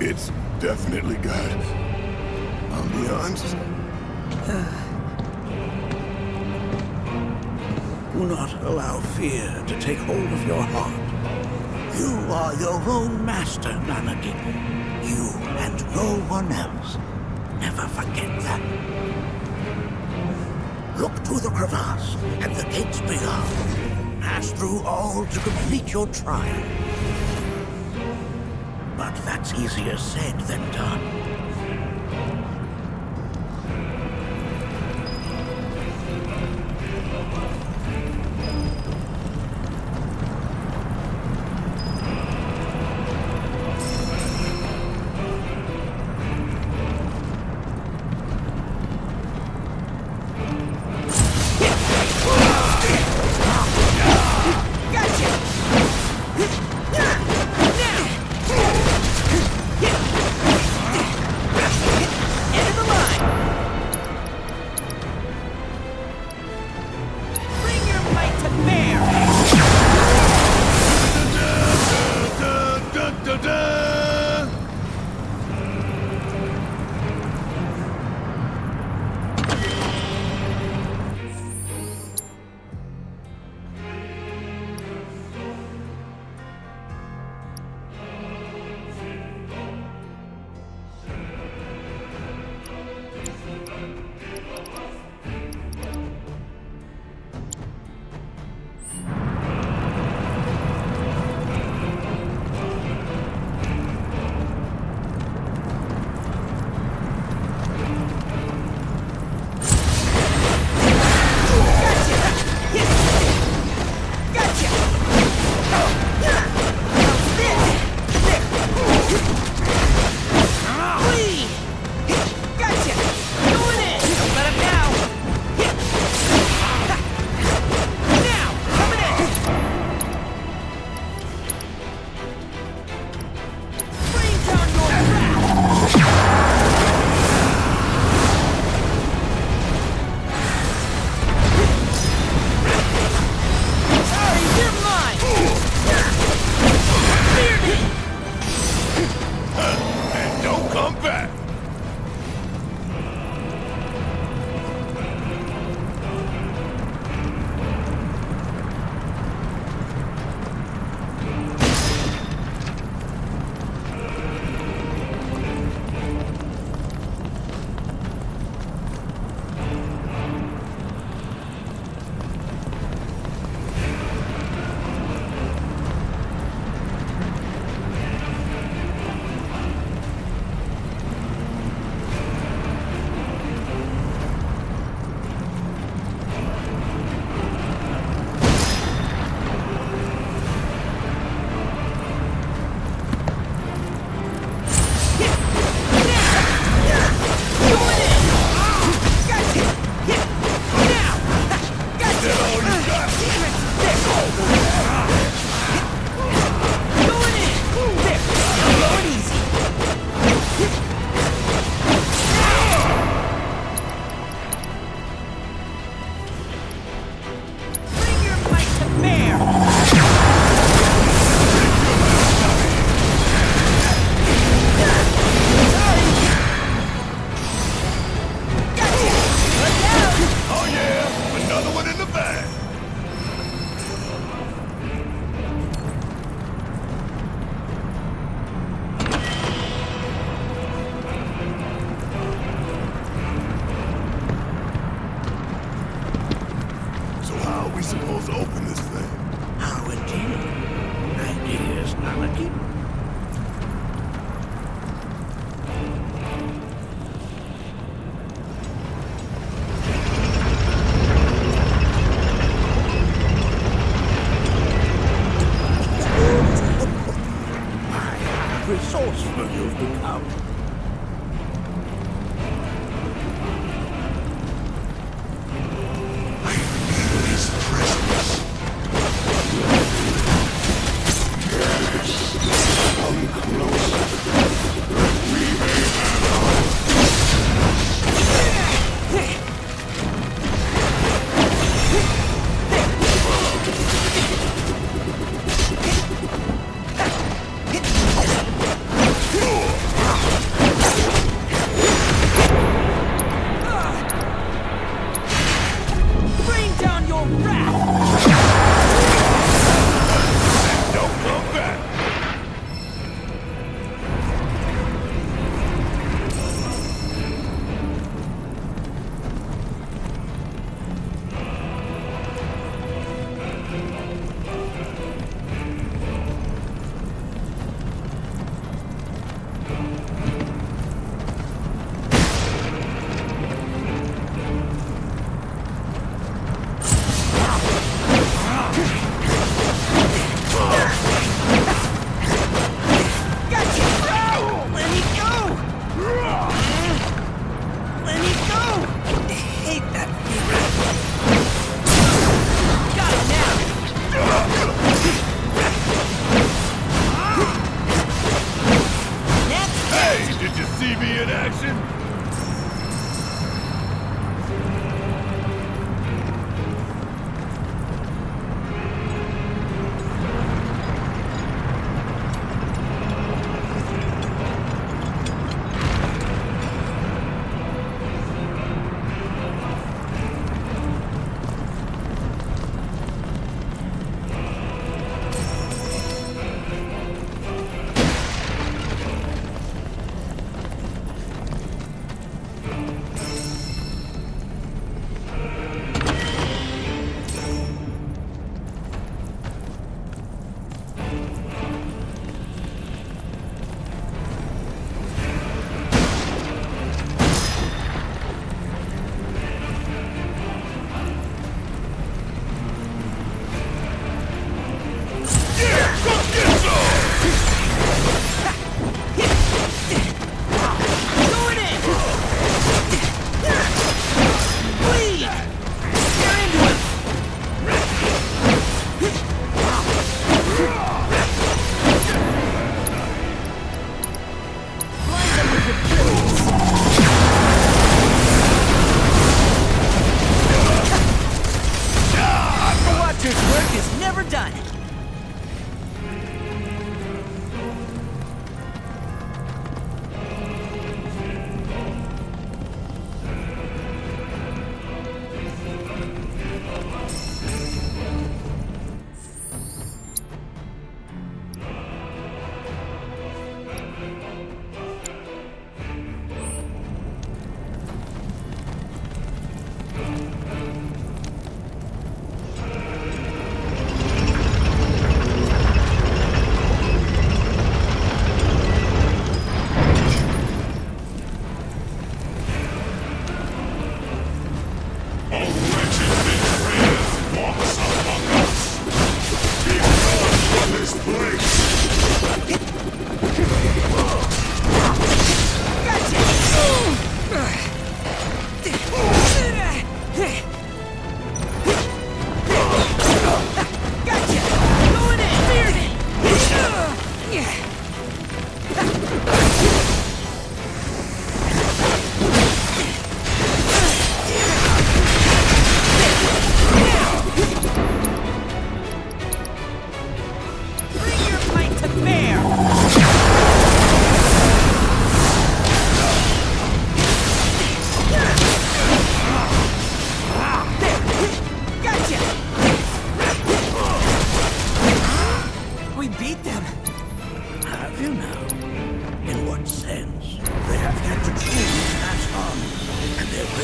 It's definitely got ambiance. Do not allow fear to take hold of your heart. You are your own master, Naoki. You and no one else. Never forget that. Look to the crevasse and the gates beyond. Pass through all to complete your trial. But that's easier said than done.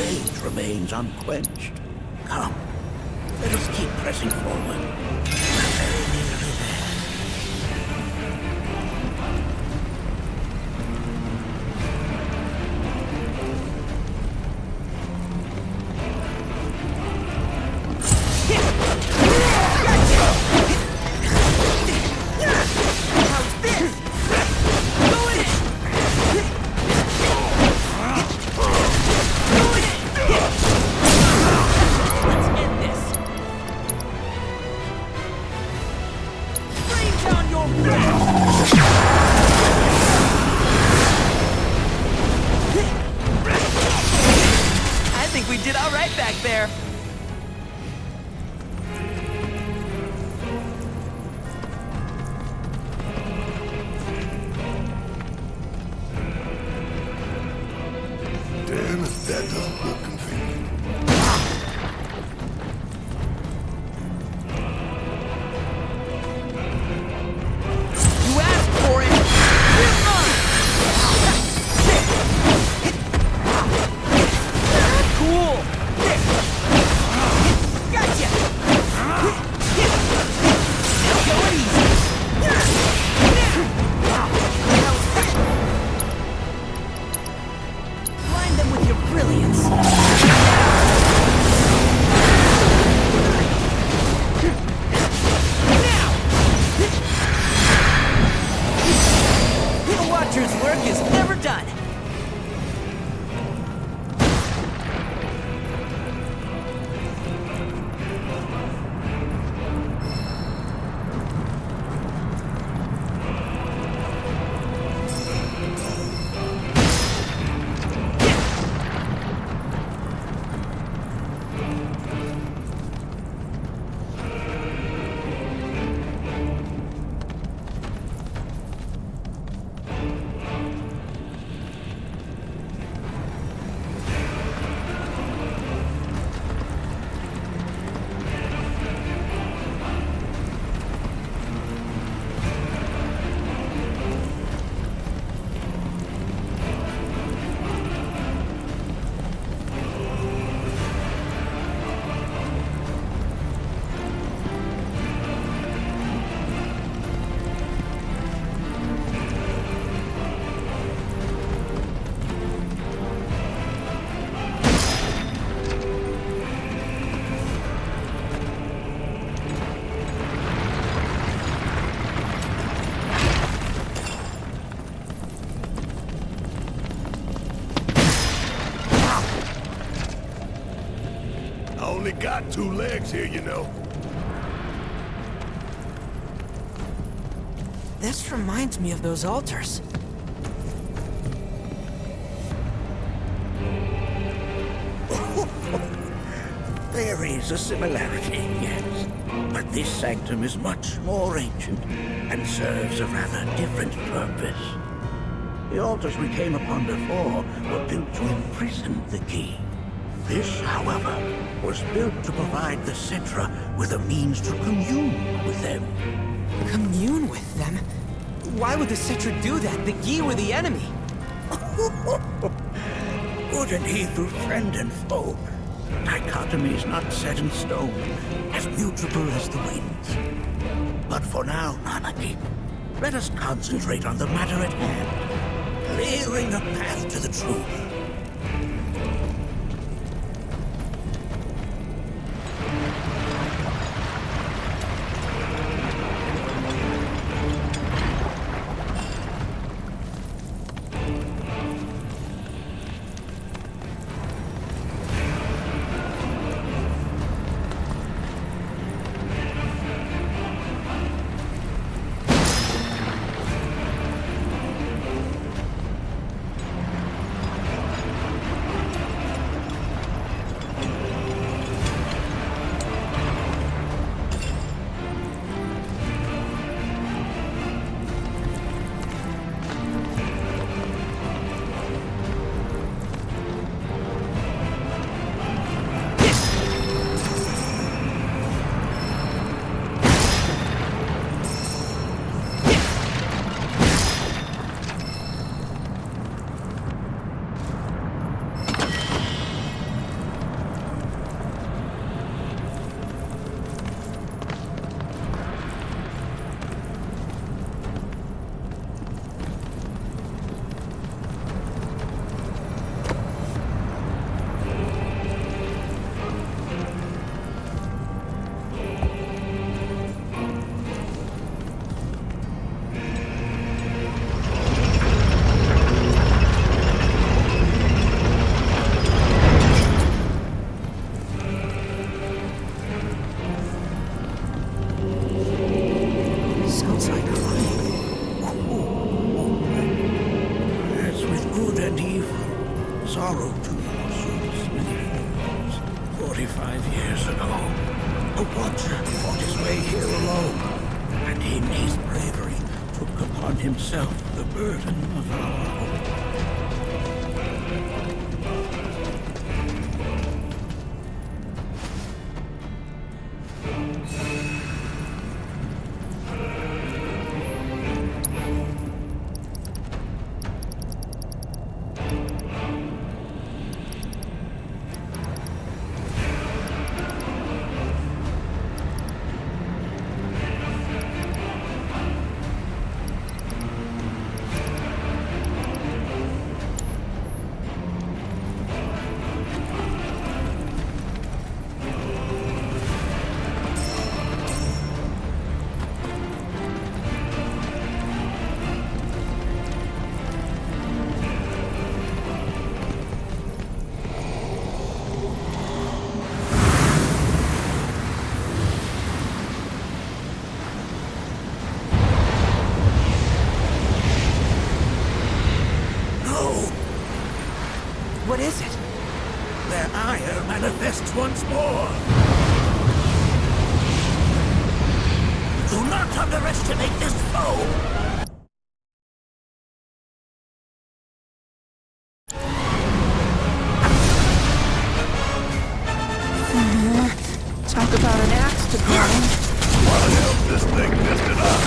fate remains unquenched. Come, let us keep pressing forward. We're very nearly there. Got 2 legs here, you know. This reminds me of those altars. There is a similarity, yes. But this sanctum is much more ancient and serves a rather different purpose. The altars we came upon before were built to imprison the key. This, however, was built to provide the Cetra with a means to commune with them. Commune with them? Why would the Cetra do that? The Gi were the enemy. Good and evil, friend and foe. Dichotomy is not set in stone, as mutable as the winds. But for now, Naoki, let us concentrate on the matter at hand, clearing a path to the truth. The Watcher fought his way here alone, and in his bravery took upon himself the burden of our hope. What is it? Their ire manifests once more. Do not underestimate this foe. Talk about an axe to grind. What else this thing missing us?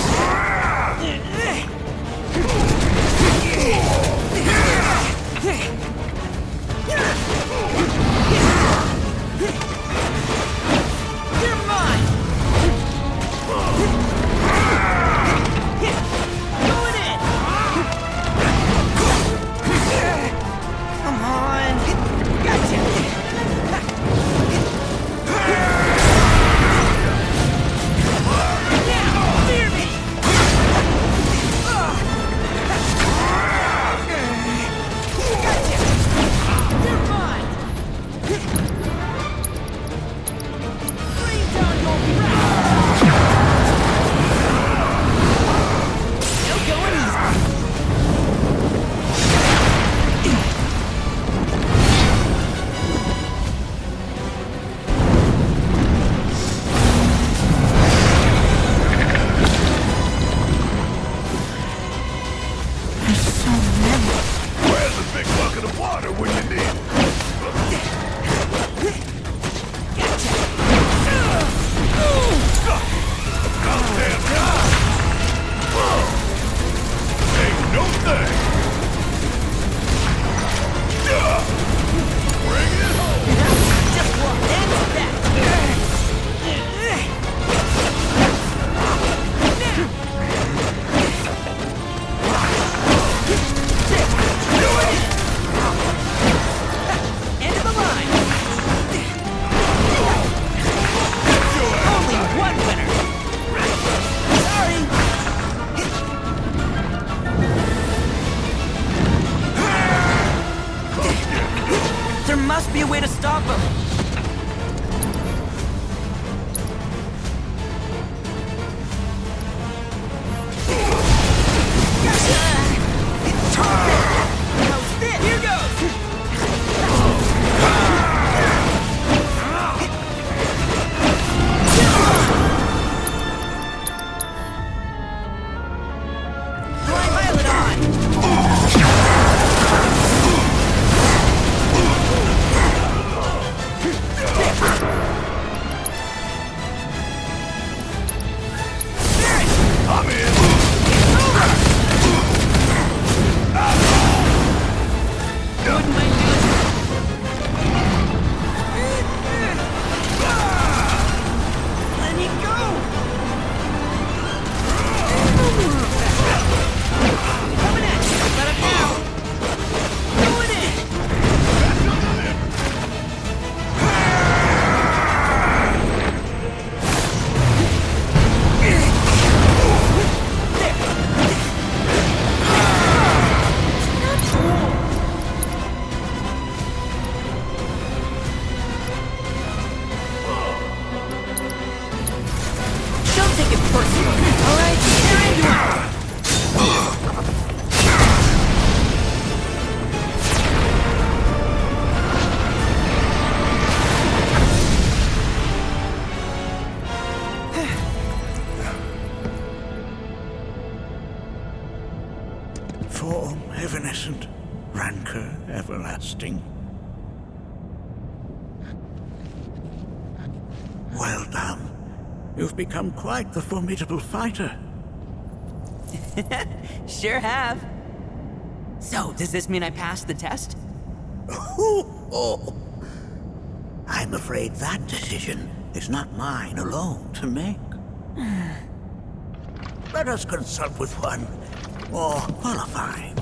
You're mine! Going in! Come on! Gotcha! Now, fear me! Gotcha! You're mine! Bring down your breath! No going easy! There's so many. Where's the big bucket of water when you need it? Goddamn God! Ain't no thing! Bring it home! Just what ends that! End of the line! Only one winner! Sorry! There must be a way to stop him! How's this? Here goes! Blind Violet on! Well done. You've become quite the formidable fighter. Sure have. So, does this mean I passed the test? I'm afraid that decision is not mine alone to make. Let us consult with one more qualified.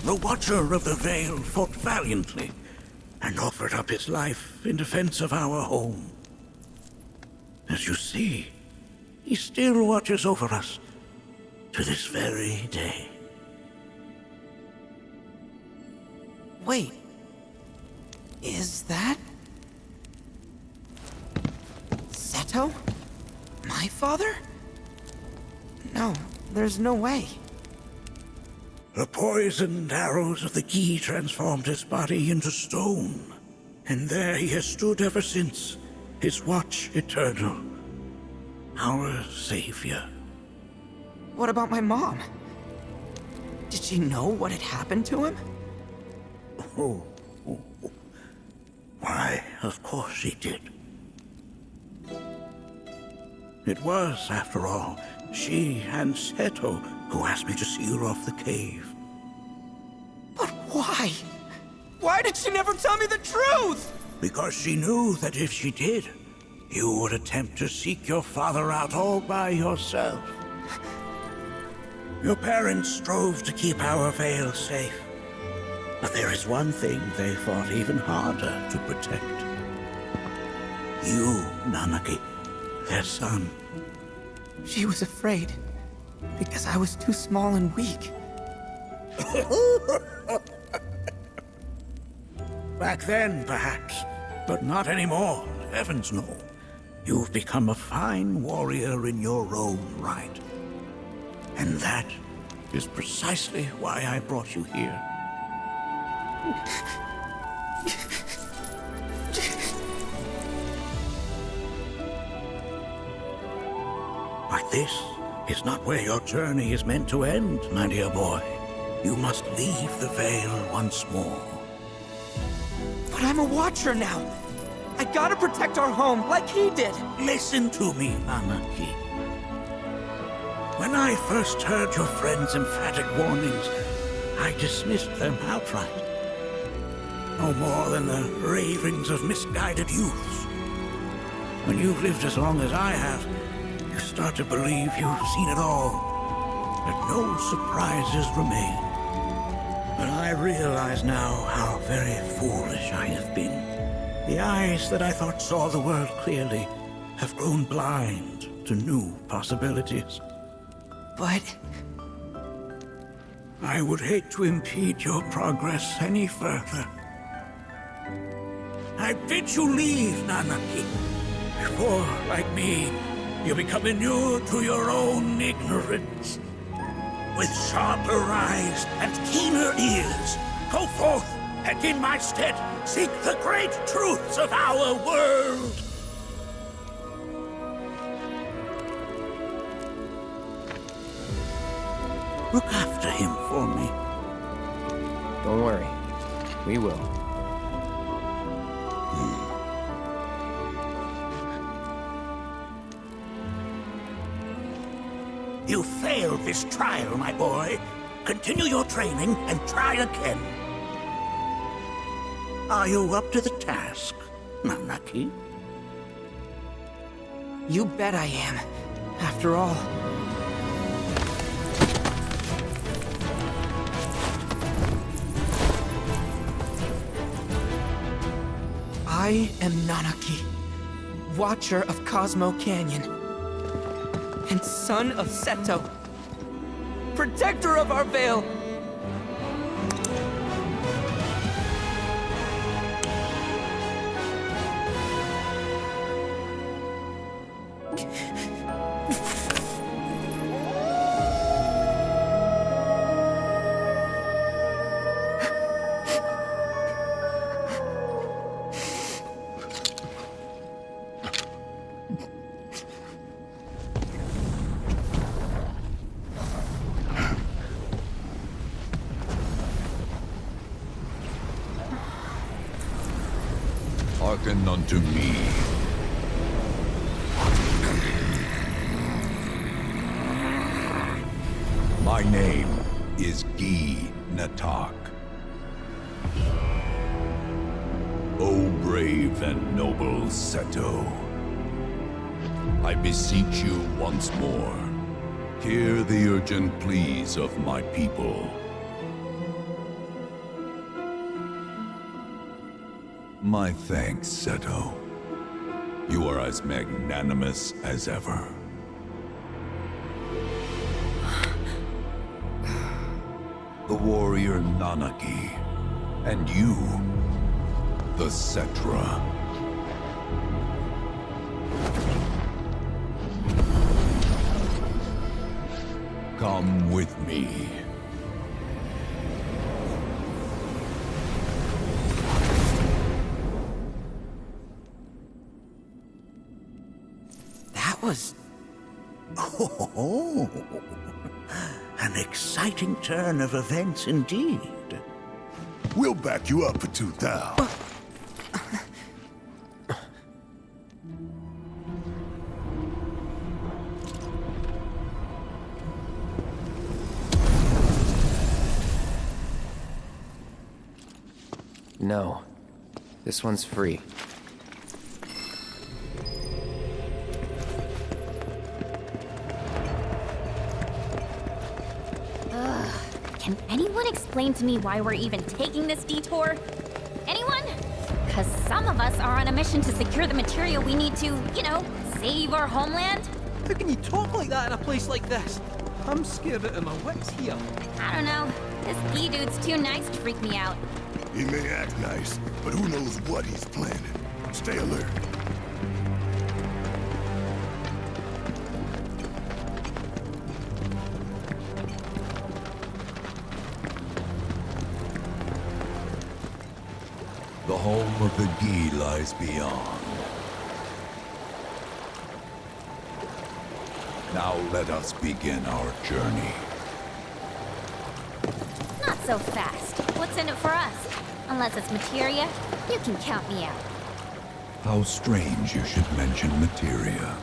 The Watcher of the Vale fought valiantly and offered up his life in defense of our home. As you see, he still watches over us to this very day. Wait. Is that... Seto? My father? No, there's no way. The poisoned arrows of the key transformed his body into stone, and there he has stood ever since, his watch eternal, our savior. What about my mom? Did she know what had happened to him? Why, of course she did. It was, after all, she and Seto who asked me to seal off the cave. But why? Why did she never tell me the truth? Because she knew that if she did, you would attempt to seek your father out all by yourself. Your parents strove to keep our Vale safe. But there is one thing they fought even harder to protect. You, Naoki, their son. She was afraid. Because I was too small and weak. Back then, perhaps, but not anymore. Heavens no. You've become a fine warrior in your own right. And that is precisely why I brought you here. But this is not where your journey is meant to end, my dear boy. You must leave the Vale once more. But I'm a Watcher now. I gotta protect our home, like he did. Listen to me, Naoki. When I first heard your friend's emphatic warnings, I dismissed them outright. No more than the ravings of misguided youths. When you've lived as long as I have, you start to believe you've seen it all, that no surprises remain. But I realize now how very foolish I have been. The eyes that I thought saw the world clearly have grown blind to new possibilities. But... I would hate to impede your progress any further. I bid you leave, Naoki, before, like me, you become inured to your own ignorance. With sharper eyes and keener ears, go forth and in my stead seek the great truths of our world. Look after him for me. Don't worry. We will. You failed this trial, my boy. Continue your training and try again. Are you up to the task, Naoki? You bet I am. After all. I am Naoki, Watcher of Cosmo Canyon, and son of Seto, protector of our Vale. Hearken unto me. My name is Gi Natak. O brave and noble Seto, I beseech you once more, hear the urgent pleas of my people. My thanks, Seto. You are as magnanimous as ever. The warrior Naoki, and you, the Cetra. Come with me. That was... Oh, an exciting turn of events indeed. We'll back you up for 2,000. No. This one's free. Can anyone explain to me why we're even taking this detour? Anyone? Because some of us are on a mission to secure the material we need to, you know, save our homeland. How can you talk like that in a place like this? I'm scared out of my wits here. I don't know. This bee dude's too nice to freak me out. He may act nice, but who knows what he's planning. Stay alert. The home of the Gi lies beyond. Now let us begin our journey. Not so fast. What's in it for us? Unless it's materia, you can count me out. How strange you should mention materia.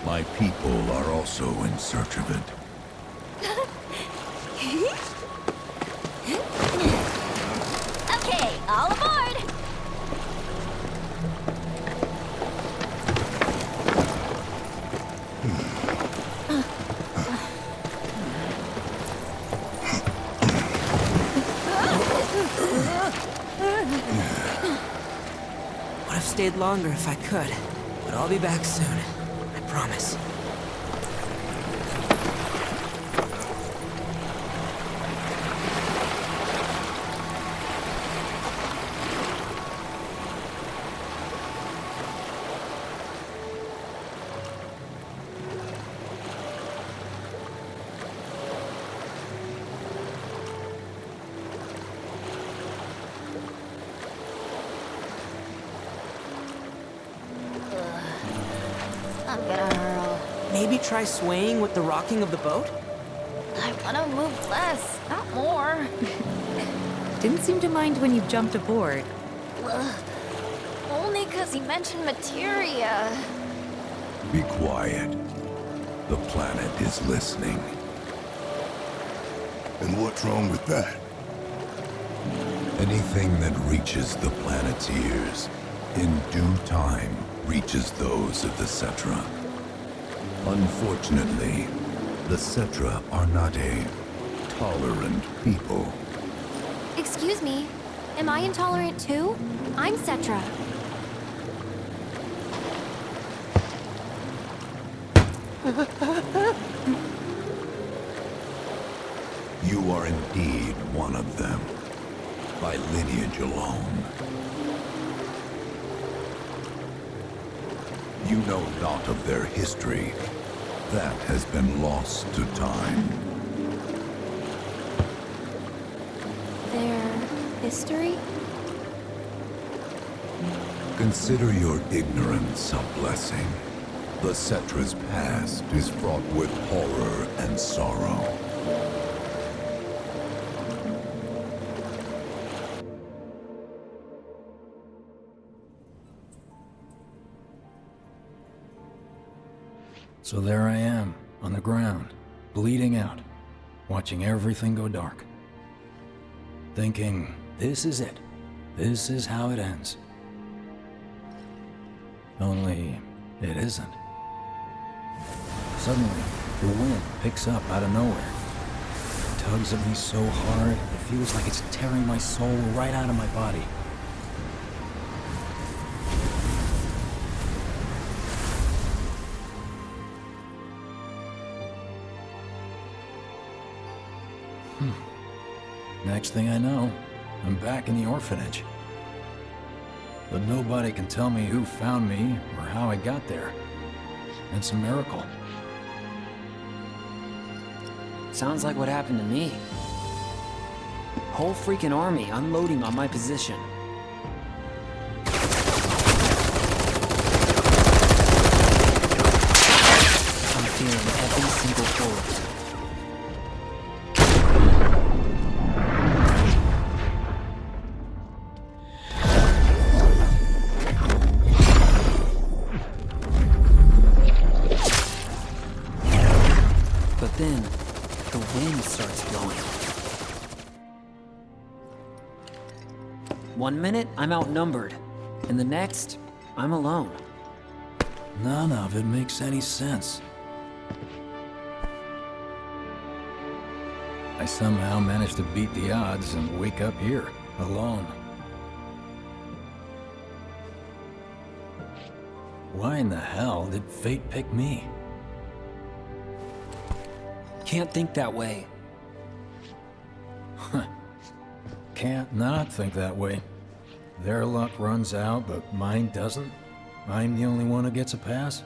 My people are also in search of it. Okay, all aboard! Would have stayed longer if I could, but I'll be back soon. I promise. I'm gonna hurl. Maybe try swaying with the rocking of the boat? I wanna move less, not more. Didn't seem to mind when you jumped aboard. Ugh. Only because he mentioned materia. Be quiet. The planet is listening. And what's wrong with that? Anything that reaches the planet's ears, in due time, reaches those of the Cetra. Unfortunately, the Cetra are not a tolerant people. Excuse me, am I intolerant too? I'm Cetra. You are indeed one of them, by lineage alone. You know naught of their history. That has been lost to time. Their history? Consider your ignorance a blessing. The Cetra's past is fraught with horror and sorrow. So there I am, on the ground, bleeding out, watching everything go dark. Thinking, this is it. This is how it ends. Only, it isn't. Suddenly, the wind picks up out of nowhere. It tugs at me so hard, it feels like it's tearing my soul right out of my body. Next thing I know, I'm back in the orphanage. But nobody can tell me who found me or how I got there. It's a miracle. Sounds like what happened to me. Whole freaking army unloading on my position. I'm feeling every single bullet. Then, the wind starts blowing. 1 minute, I'm outnumbered. And the next, I'm alone. None of it makes any sense. I somehow managed to beat the odds and wake up here, alone. Why in the hell did fate pick me? Can't think that way. Can't not think that way. Their luck runs out, but mine doesn't. I'm the only one who gets a pass.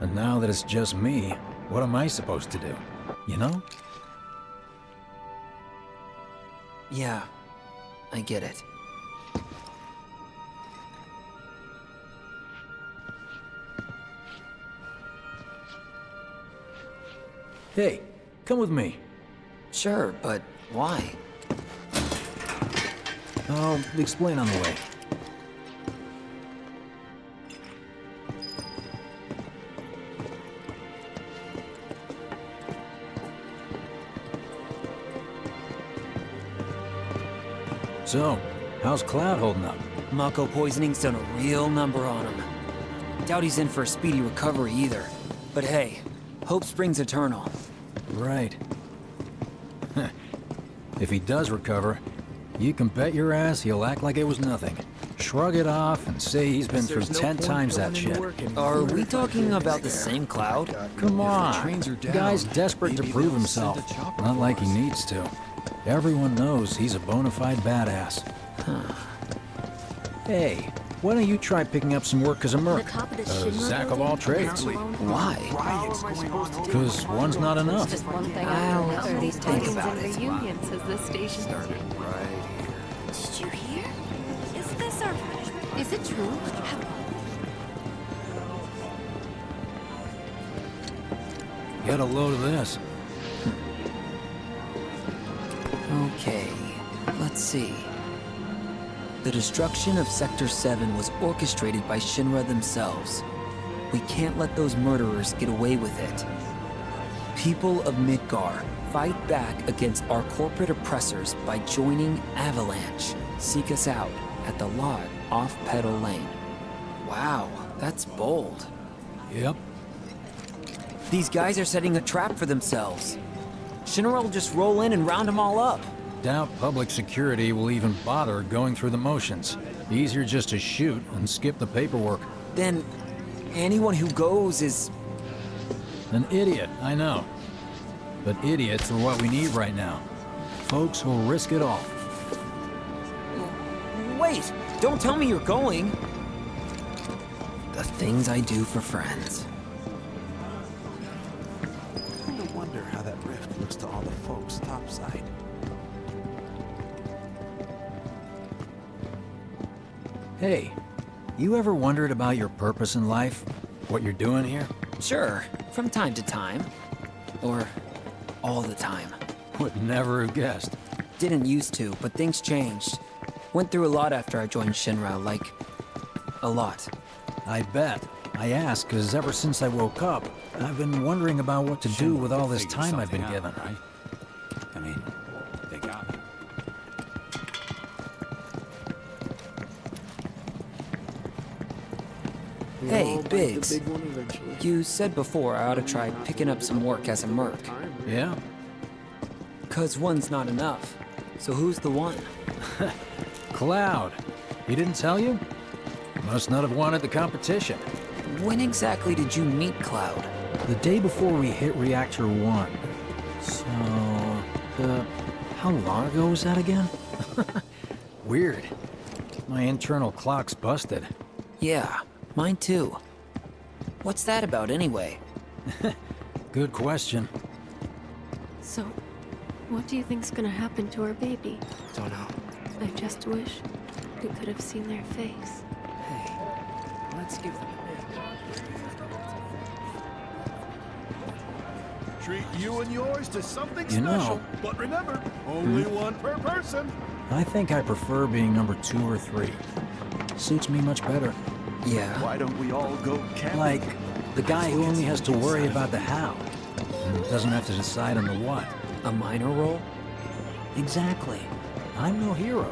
And now that it's just me, what am I supposed to do? You know? Yeah, I get it. Hey, come with me. Sure, but why? I'll explain on the way. So, how's Cloud holding up? Mako poisoning's done a real number on him. Doubt he's in for a speedy recovery either. But hey, hope springs eternal. Right. If he does recover, you can bet your ass he'll act like it was nothing. Shrug it off and say he's been through 10 times that shit. Are we talking about the same Cloud? Come on. The guy's desperate to prove himself. Not like he needs to. Everyone knows he's a bona fide badass. Hey, why don't you try picking up some work as a merc? A Zack of all trades. Why? Because one's not enough. I'll think about it. Reunions as this station Started right here. Did you hear? Is this our punishment? Is it true? Get a load of this. Okay, let's see. The destruction of Sector 7 was orchestrated by Shinra themselves. We can't let those murderers get away with it. People of Midgar, Fight back against our corporate oppressors by joining Avalanche. Seek us out at the lot off Petal Lane. Wow, that's bold. Yep. These guys are setting a trap for themselves. Shinra will just roll in and round them all up. Doubt public security will even bother going through the motions. Easier just to shoot and skip the paperwork. Then anyone who goes is... An idiot, I know. But idiots are what we need right now. Folks who'll risk it all. Wait! Don't tell me you're going! The things I do for friends. No wonder how that rift looks to all the folks topside. Hey, you ever wondered about your purpose in life? What you're doing here? Sure, from time to time. Or all the time. Would never have guessed. Didn't used to, but things changed. Went through a lot after I joined Shinra, like... a lot. I bet. I ask because ever since I woke up, I've been wondering about what to do with all this time I've been given. Right? I mean, they got me. Hey, Biggs. You said before I ought to try picking up some work as a merc. Yeah? 'Cause one's not enough. So who's the one? Cloud. He didn't tell you? Must not have wanted the competition. When exactly did you meet Cloud? The day before we hit Reactor 1. So... how long ago was that again? Weird. My internal clock's busted. Yeah, mine too. What's that about anyway? Good question. So, what do you think's gonna happen to our baby? Don't know. I just wish we could have seen their face. Hey, let's give them a Treat you and yours to something You special. know. But remember, only one per person. I think I prefer being number 2 or 3. Suits me much better. Yeah. Why don't we all go camping? Like, the guy who only has to worry about the how. And doesn't have to decide on the what. A minor role? Exactly. I'm no hero.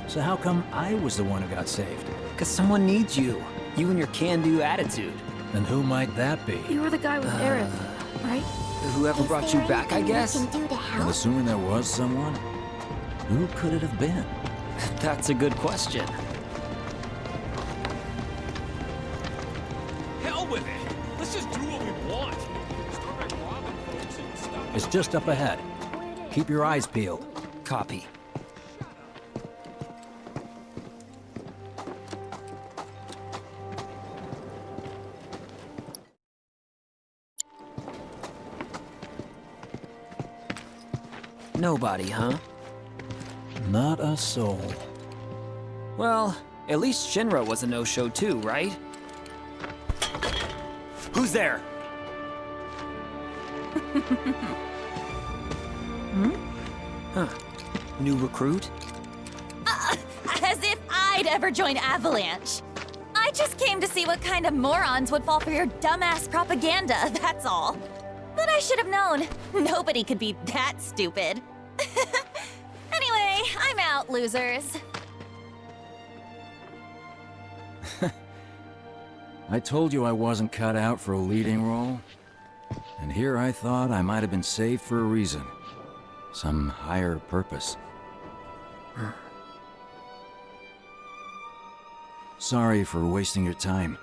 So how come I was the one who got saved? 'Cause someone needs you. You and your can-do attitude. And who might that be? You were the guy with Aerith, right? Whoever brought you back, I guess? And assuming there was someone, who could it have been? That's a good question. Hell with it! Let's just do what we want! Start by robbing folks and stuff. It's just up ahead. Keep your eyes peeled. Copy. Nobody, huh? Not a soul. Well, at least Shinra was a no-show too, right? Who's there? Huh. New recruit? As if I'd ever join Avalanche. I just came to see what kind of morons would fall for your dumbass propaganda, that's all. But I should have known. Nobody could be that stupid. Anyway, I'm out, losers. I told you I wasn't cut out for a leading role. And here I thought I might have been saved for a reason. Some higher purpose. Sorry for wasting your time.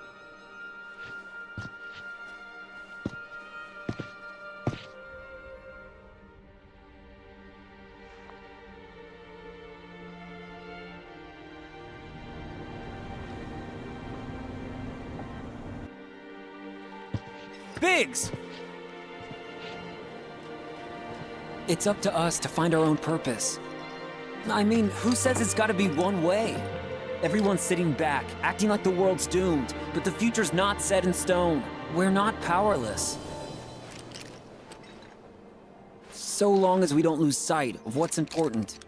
Biggs! It's up to us to find our own purpose. I mean, who says it's gotta be one way? Everyone's sitting back, acting like the world's doomed, but the future's not set in stone. We're not powerless. So long as we don't lose sight of what's important.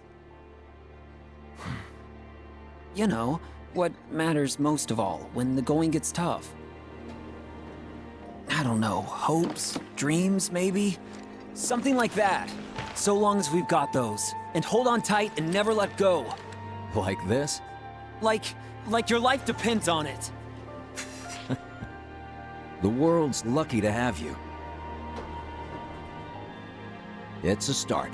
You know, what matters most of all when the going gets tough. I don't know, hopes, dreams, maybe? Something like that. So long as we've got those. And hold on tight and never let go. Like this? Like your life depends on it. The world's lucky to have you. It's a start.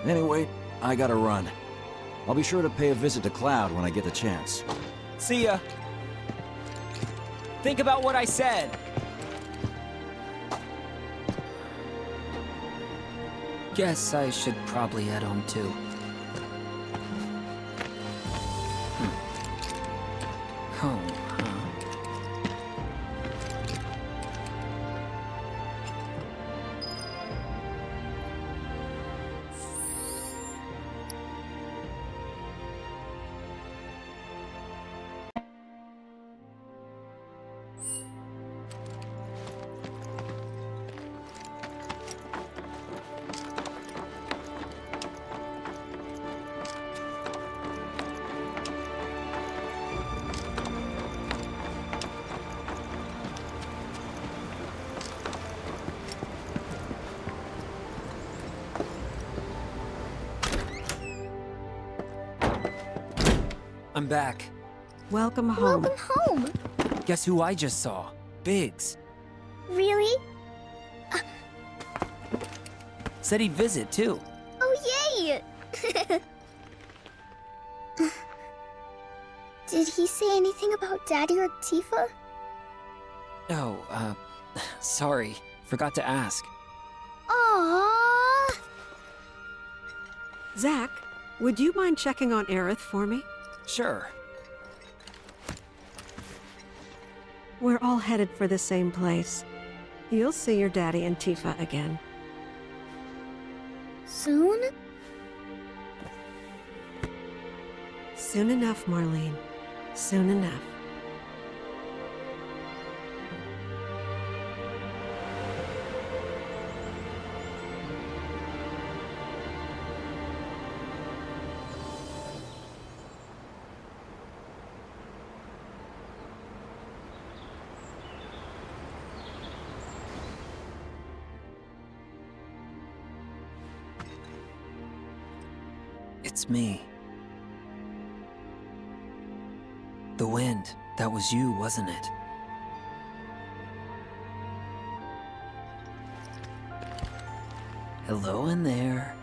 Anyway, I gotta run. I'll be sure to pay a visit to Cloud when I get the chance. See ya. Think about what I said. Guess I should probably head home too. Home, huh? I'm back. Welcome home. Welcome home. Guess who I just saw? Biggs. Really? Said he'd visit, too. Oh, yay! Did he say anything about Daddy or Tifa? Oh, sorry. Forgot to ask. Aww. Zack, would you mind checking on Aerith for me? Sure. We're all headed for the same place. You'll see your daddy and Tifa again. Soon? Soon enough, Marlene. Soon enough. It's me. The wind. That was you, wasn't it? Hello in there.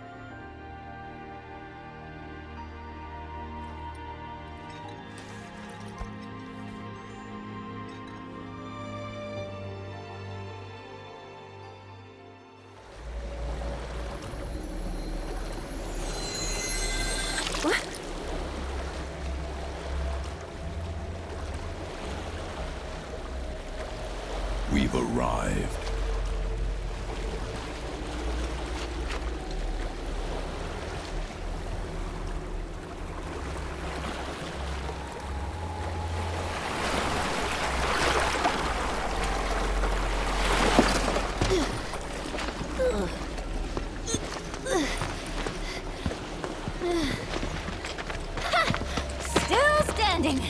We've arrived. Still standing.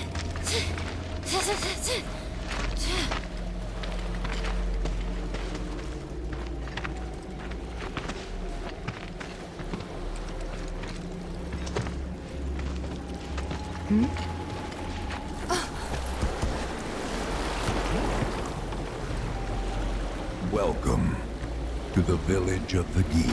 Welcome to the village of the Gi.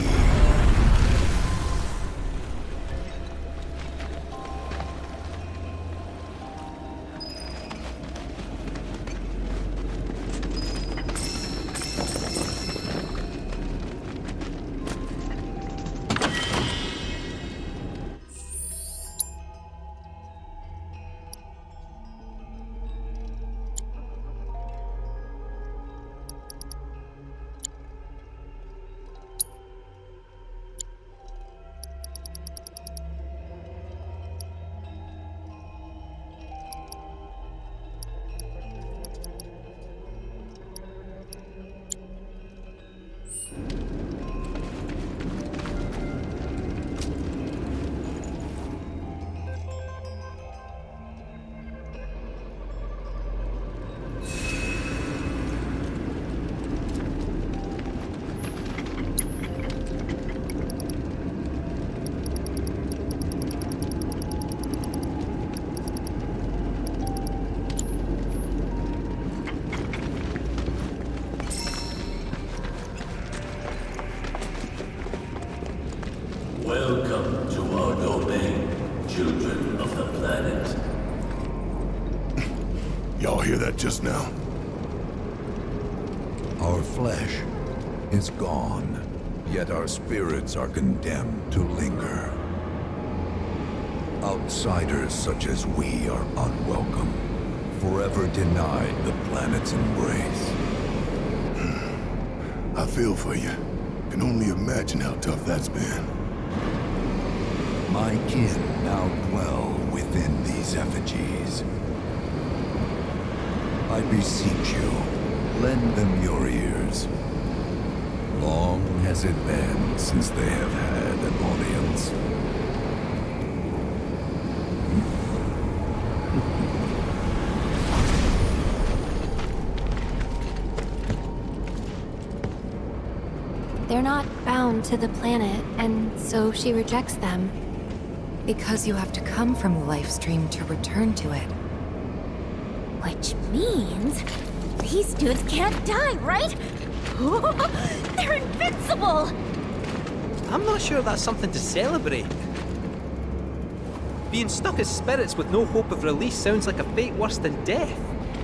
Welcome to our domain, children of the planet. Y'all hear that just now? Our flesh is gone, yet our spirits are condemned to linger. Outsiders such as we are unwelcome, forever denied the planet's embrace. I feel for you. Can only imagine how tough that's been. My kin now dwell within these effigies. I beseech you, lend them your ears. Long has it been since they have had an audience. They're not bound to the planet, and so she rejects them. Because you have to come from the Lifestream to return to it. Which means these dudes can't die, right? They're invincible! I'm not sure that's something to celebrate. Being stuck as spirits with no hope of release sounds like a fate worse than death.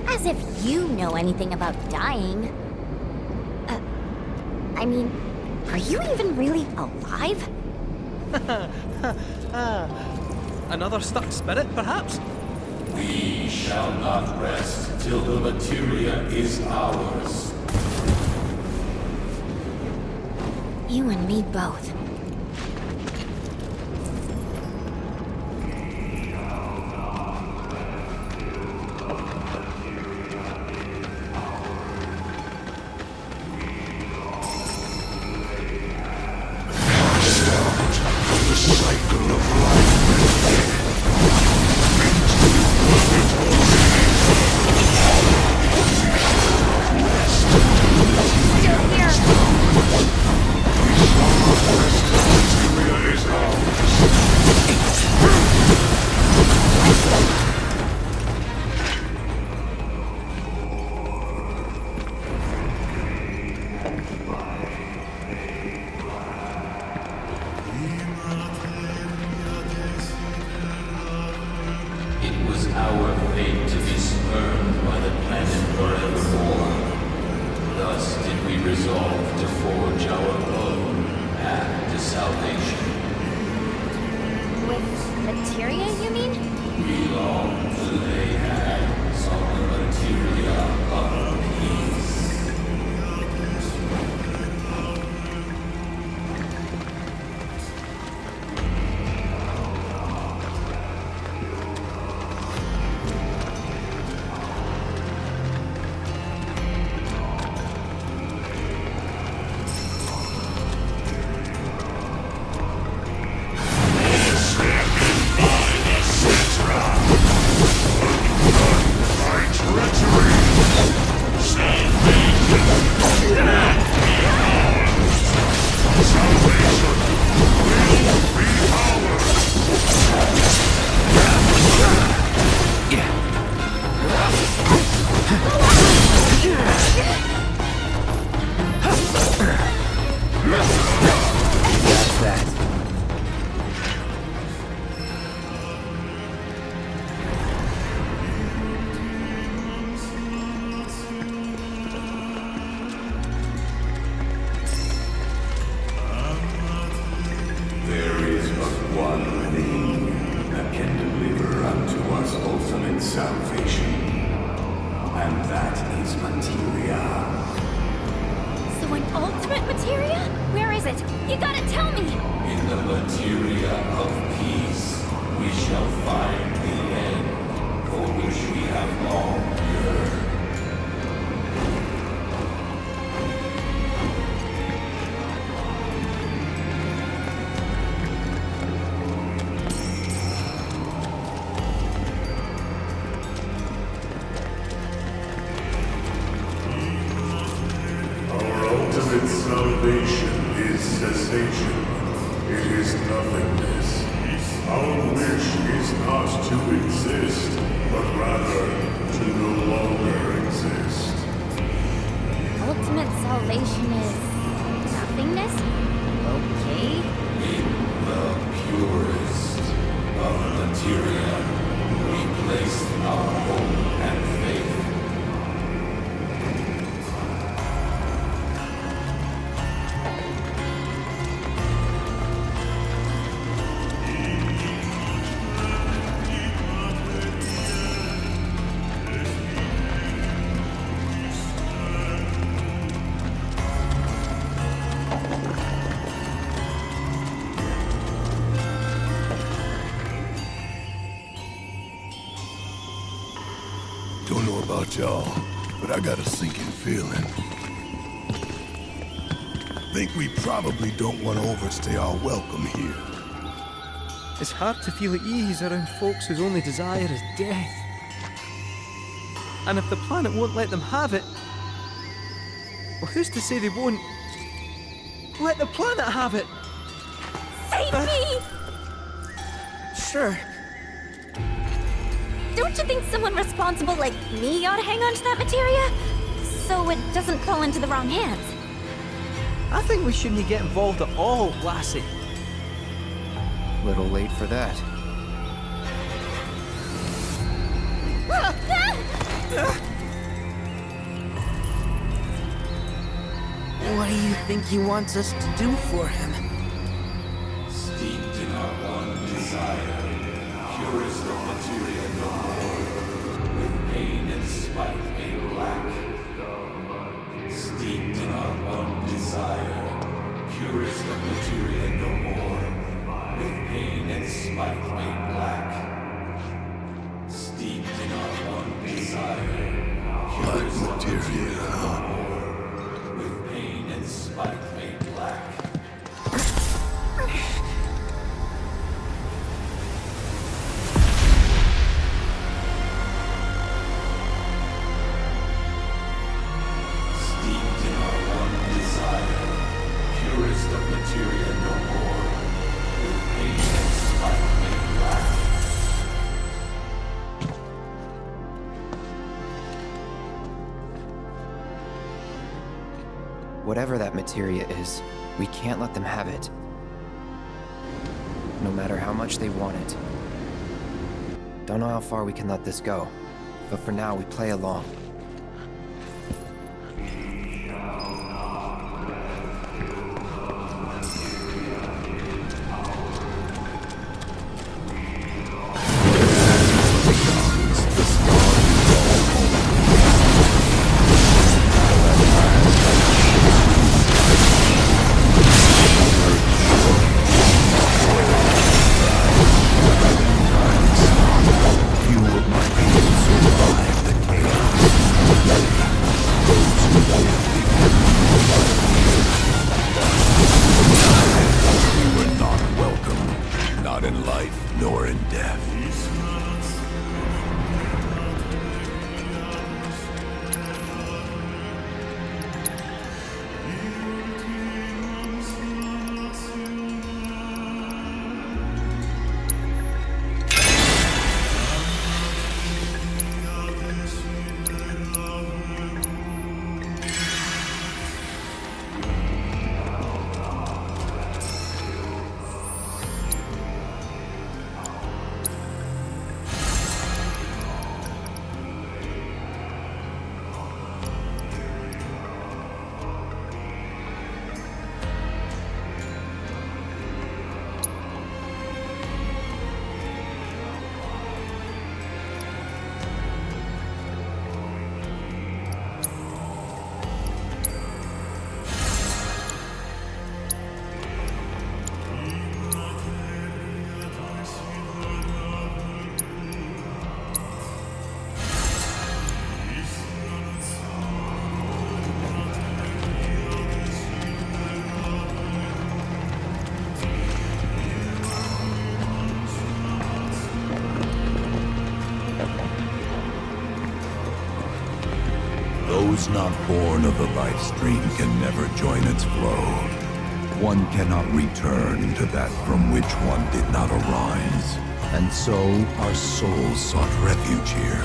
As if you know anything about dying. I mean, are you even really alive? Another stuck spirit, perhaps? We shall not rest till the materia is ours. You and me both. Ultimate salvation is nothingness? Okay. materia, we place our hope and faith. Don't know about y'all, but I got a sinking feeling. Think we probably don't want to overstay our welcome here. It's hard to feel at ease around folks whose only desire is death. And if the planet won't let them have it, well, who's to say they won't let the planet have it? Save me! Sure. Don't you think someone responsible like me ought to hang on to that materia? So it doesn't fall into the wrong hands. I think we shouldn't get involved at all, lassie. Little late for that. What do you think he wants us to do for him? Steeped in our one desire, purest of materia no more, with pain and spite made black. Steeped in our one desire, purest of materia no more, with pain and spite made black. Steeped in our one desire, purest of materia no more, with pain and spite made black. Steeped in our one desire, purest of materia no more, with pain and spite made black. Whatever that materia is, we can't let them have it. No matter how much they want it. Don't know how far we can let this go, but for now we play along. Those not born of the Lifestream can never join its flow. One cannot return to that from which one did not arise. And so our souls sought refuge here.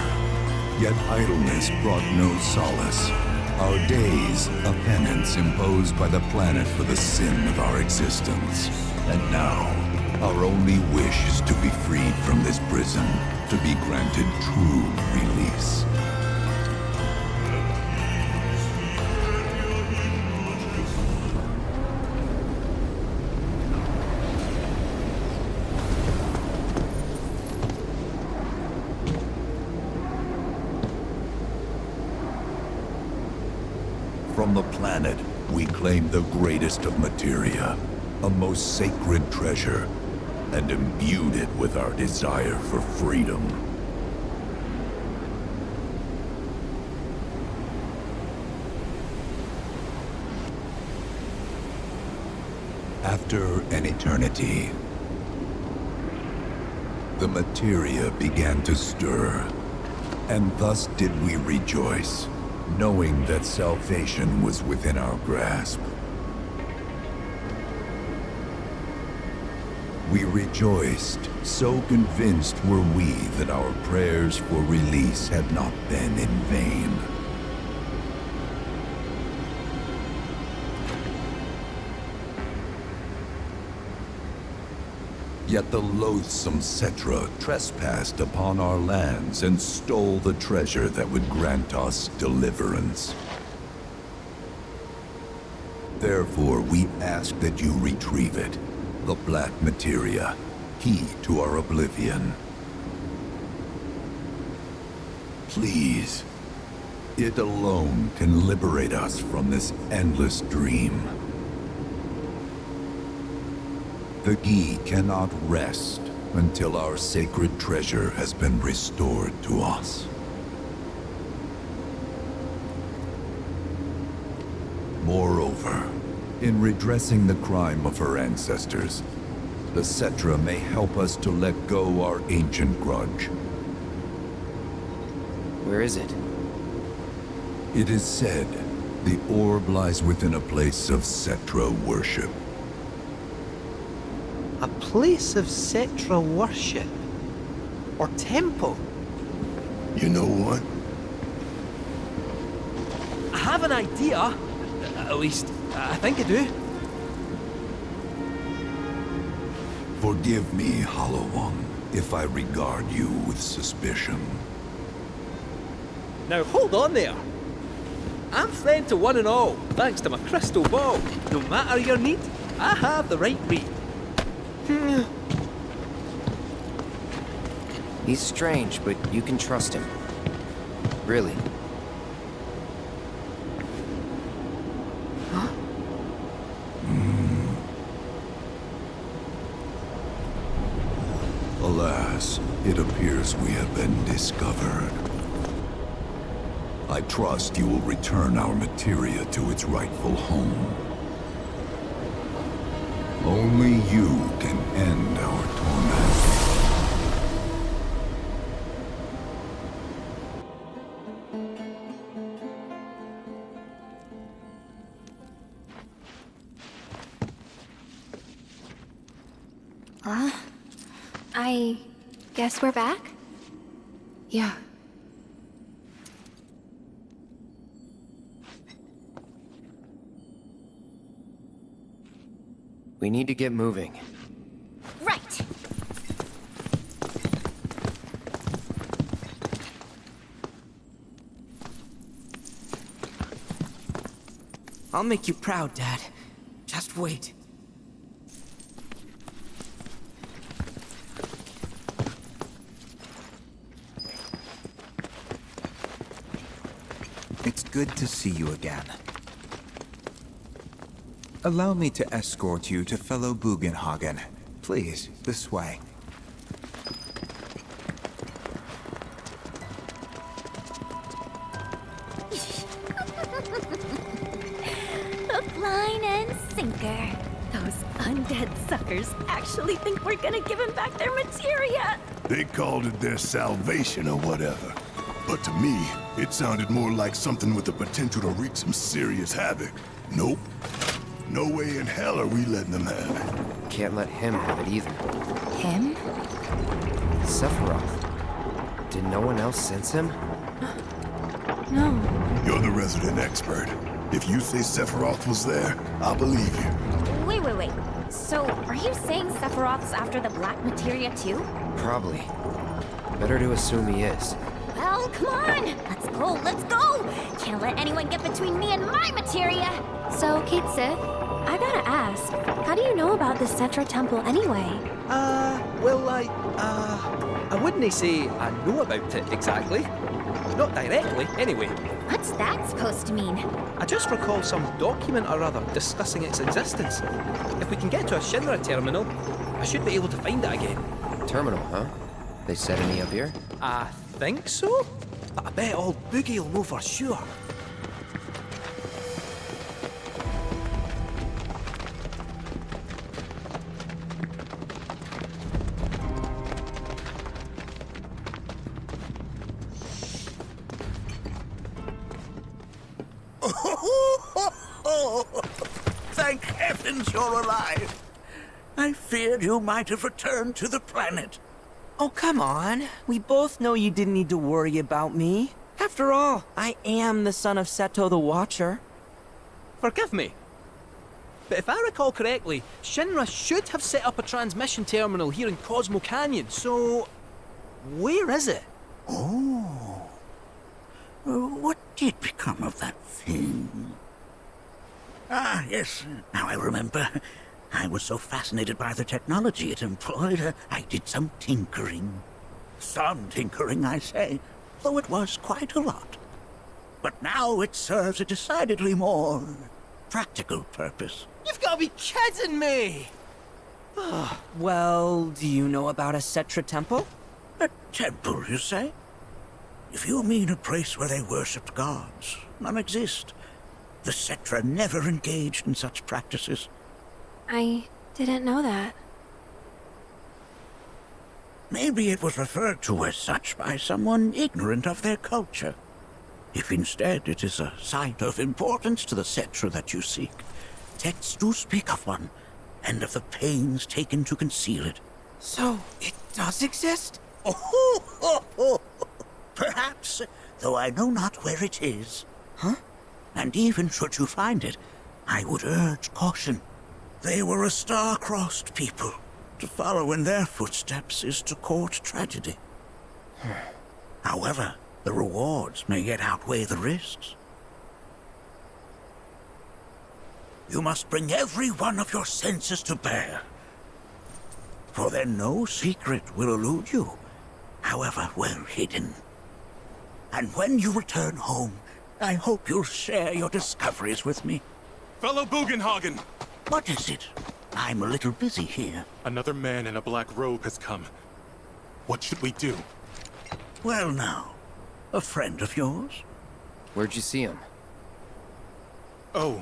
Yet idleness brought no solace. Our days, a penance imposed by the planet for the sin of our existence. And now, Our only wish is to be freed from this prison, to be granted true release. From the planet, we claim the greatest of materia, a most sacred treasure, and imbued it with our desire for freedom. After an eternity, the materia began to stir, and thus did we rejoice, knowing that salvation was within our grasp. We rejoiced, so convinced were we that our prayers for release had not been in vain. Yet the loathsome Cetra trespassed upon our lands and stole the treasure that would grant us deliverance. Therefore, we ask that you retrieve it, the black materia, key to our oblivion. Please, it alone can liberate us from this endless dream. The Gi cannot rest until our sacred treasure has been restored to us. Moreover, in redressing the crime of her ancestors, the Cetra may help us to let go our ancient grudge. Where is it? It is said the orb lies within a place of Cetra worship. A place of Cetra worship? Or temple? You know what? I have an idea. At least, I think I do. Forgive me, Hollow One, if I regard you with suspicion. Now hold on there. I'm friend to one and all, thanks to my crystal ball. No matter your need, I have the right read. He's strange, but you can trust him. Really. Huh? Alas, it appears we have been discovered. I trust you will return our materia to its rightful home. Only you can end our torment. I guess we're back? Yeah. We need to get moving. Right. I'll make you proud, Dad. Just wait. It's good to see you again. Allow me to escort you to fellow Bugenhagen. Please, this way. Hook, line, and sinker. Those undead suckers actually think we're gonna give them back their materia. They called it their salvation or whatever. But to me, it sounded more like something with the potential to wreak some serious havoc. Nope. No way in hell are we letting them have it. Can't let him have it either. Him? Sephiroth. Did no one else sense him? No. You're the resident expert. If you say Sephiroth was there, I'll believe you. Wait. So, are Are you saying Sephiroth's after the black materia too? Probably. Better to assume he is. Well, come on! Let's go, let's go! Can't let anyone get between me and my materia! So, Kate Sith, I gotta ask, how do you know about the Cetra Temple anyway? Well, I wouldn't say I know about it exactly. Not directly, anyway. What's that supposed to mean? I just recall some document or other discussing its existence. If we can get to a Shinra terminal, I should be able to find it again. Terminal, huh? They set any up here? I think so? But I bet old Boogie will know for sure. Thank heavens you're alive. I feared you might have returned to the planet. Oh, come on. We both know you didn't need to worry about me. After all, I am the son of Seto the Watcher. Forgive me, but if I recall correctly, Shinra should have set up a transmission terminal here in Cosmo Canyon, so... where is it? Oh. What did become of that thing? Ah, yes, now I remember. I was so fascinated by the technology it employed, I did some tinkering. Some tinkering, I say, though it was quite a lot. But now it serves a decidedly more practical purpose. You've got to be kidding me! Well, do you know about a Cetra temple? A temple, you say? If you mean a place where they worshipped gods, none exist. The Cetra never engaged in such practices. I didn't know that. Maybe it was referred to as such by someone ignorant of their culture. If instead it is a site of importance to the Cetra that you seek, texts do speak of one, and of the pains taken to conceal it. So, it does exist? Oh, perhaps, though I know not where it is. Huh? And even should you find it, I would urge caution. They were a star-crossed people. To follow in their footsteps is to court tragedy. However, the rewards may yet outweigh the risks. You must bring every one of your senses to bear. For then no secret will elude you, however well hidden. And when you return home, I hope you'll share your discoveries with me. Fellow Bugenhagen! What is it? I'm a little busy here. Another man in a black robe has come. What should we do? Well now, a friend of yours? Where'd you see him? Oh,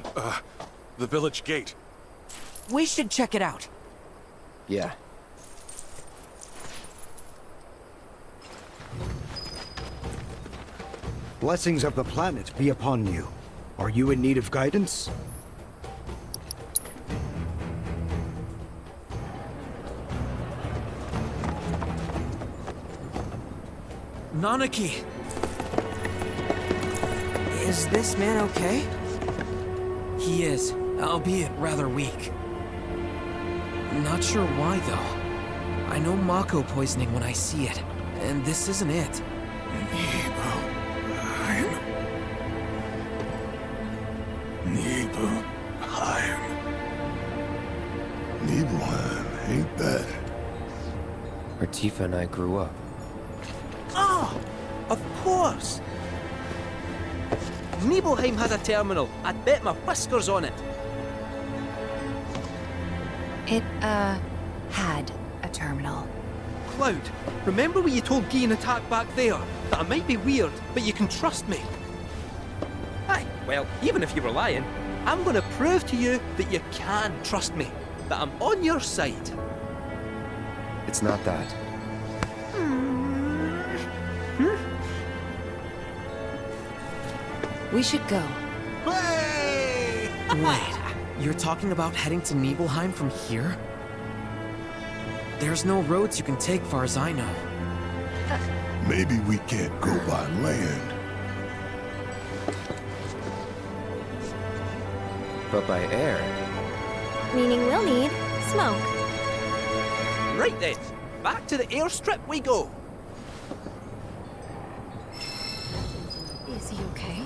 the village gate. We should check it out. Yeah. Blessings of the planet be upon you. Are you in need of guidance? Naoki! Is this man okay? He is, albeit rather weak. Not sure why, though. I know Mako poisoning when I see it, and this isn't it. Nibelheim, ain't bad. Where Tifa and I grew up. Oh, of course! Nibelheim has a terminal. I'd bet my whiskers on it. It, had a terminal. Cloud, remember when you told Guy and Attack back there that I might be weird, but you can trust me? Aye, well, even if you were lying, I'm gonna prove to you that you can trust me, that I'm on your side. It's not that. We should go. Wait, you're talking about heading to Nibelheim from here? There's no roads you can take far as I know. Maybe we can't go by land. But by air. Meaning we'll need smoke. Right then, back to the airstrip we go. Is he okay?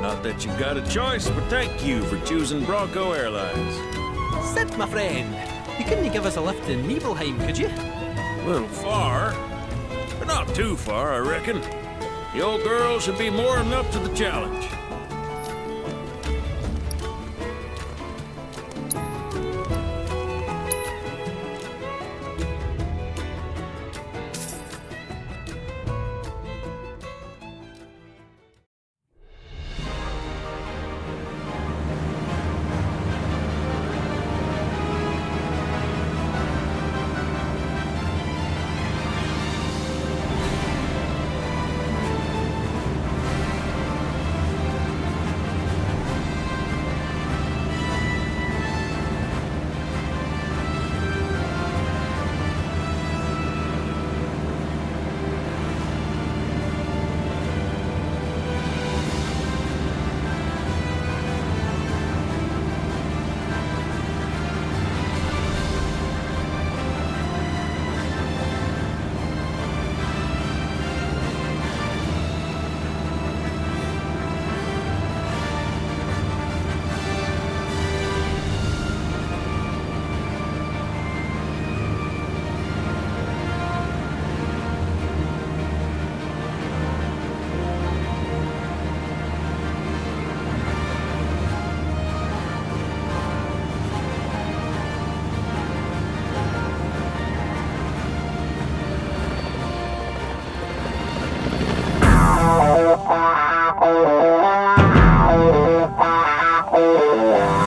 Not that you've got a choice, but thank you for choosing Bronco Airlines. Sid, my friend, you couldn't give us a lift in Nibelheim, could you? A little far, but not too far, I reckon. The old girl should be more than up to the challenge.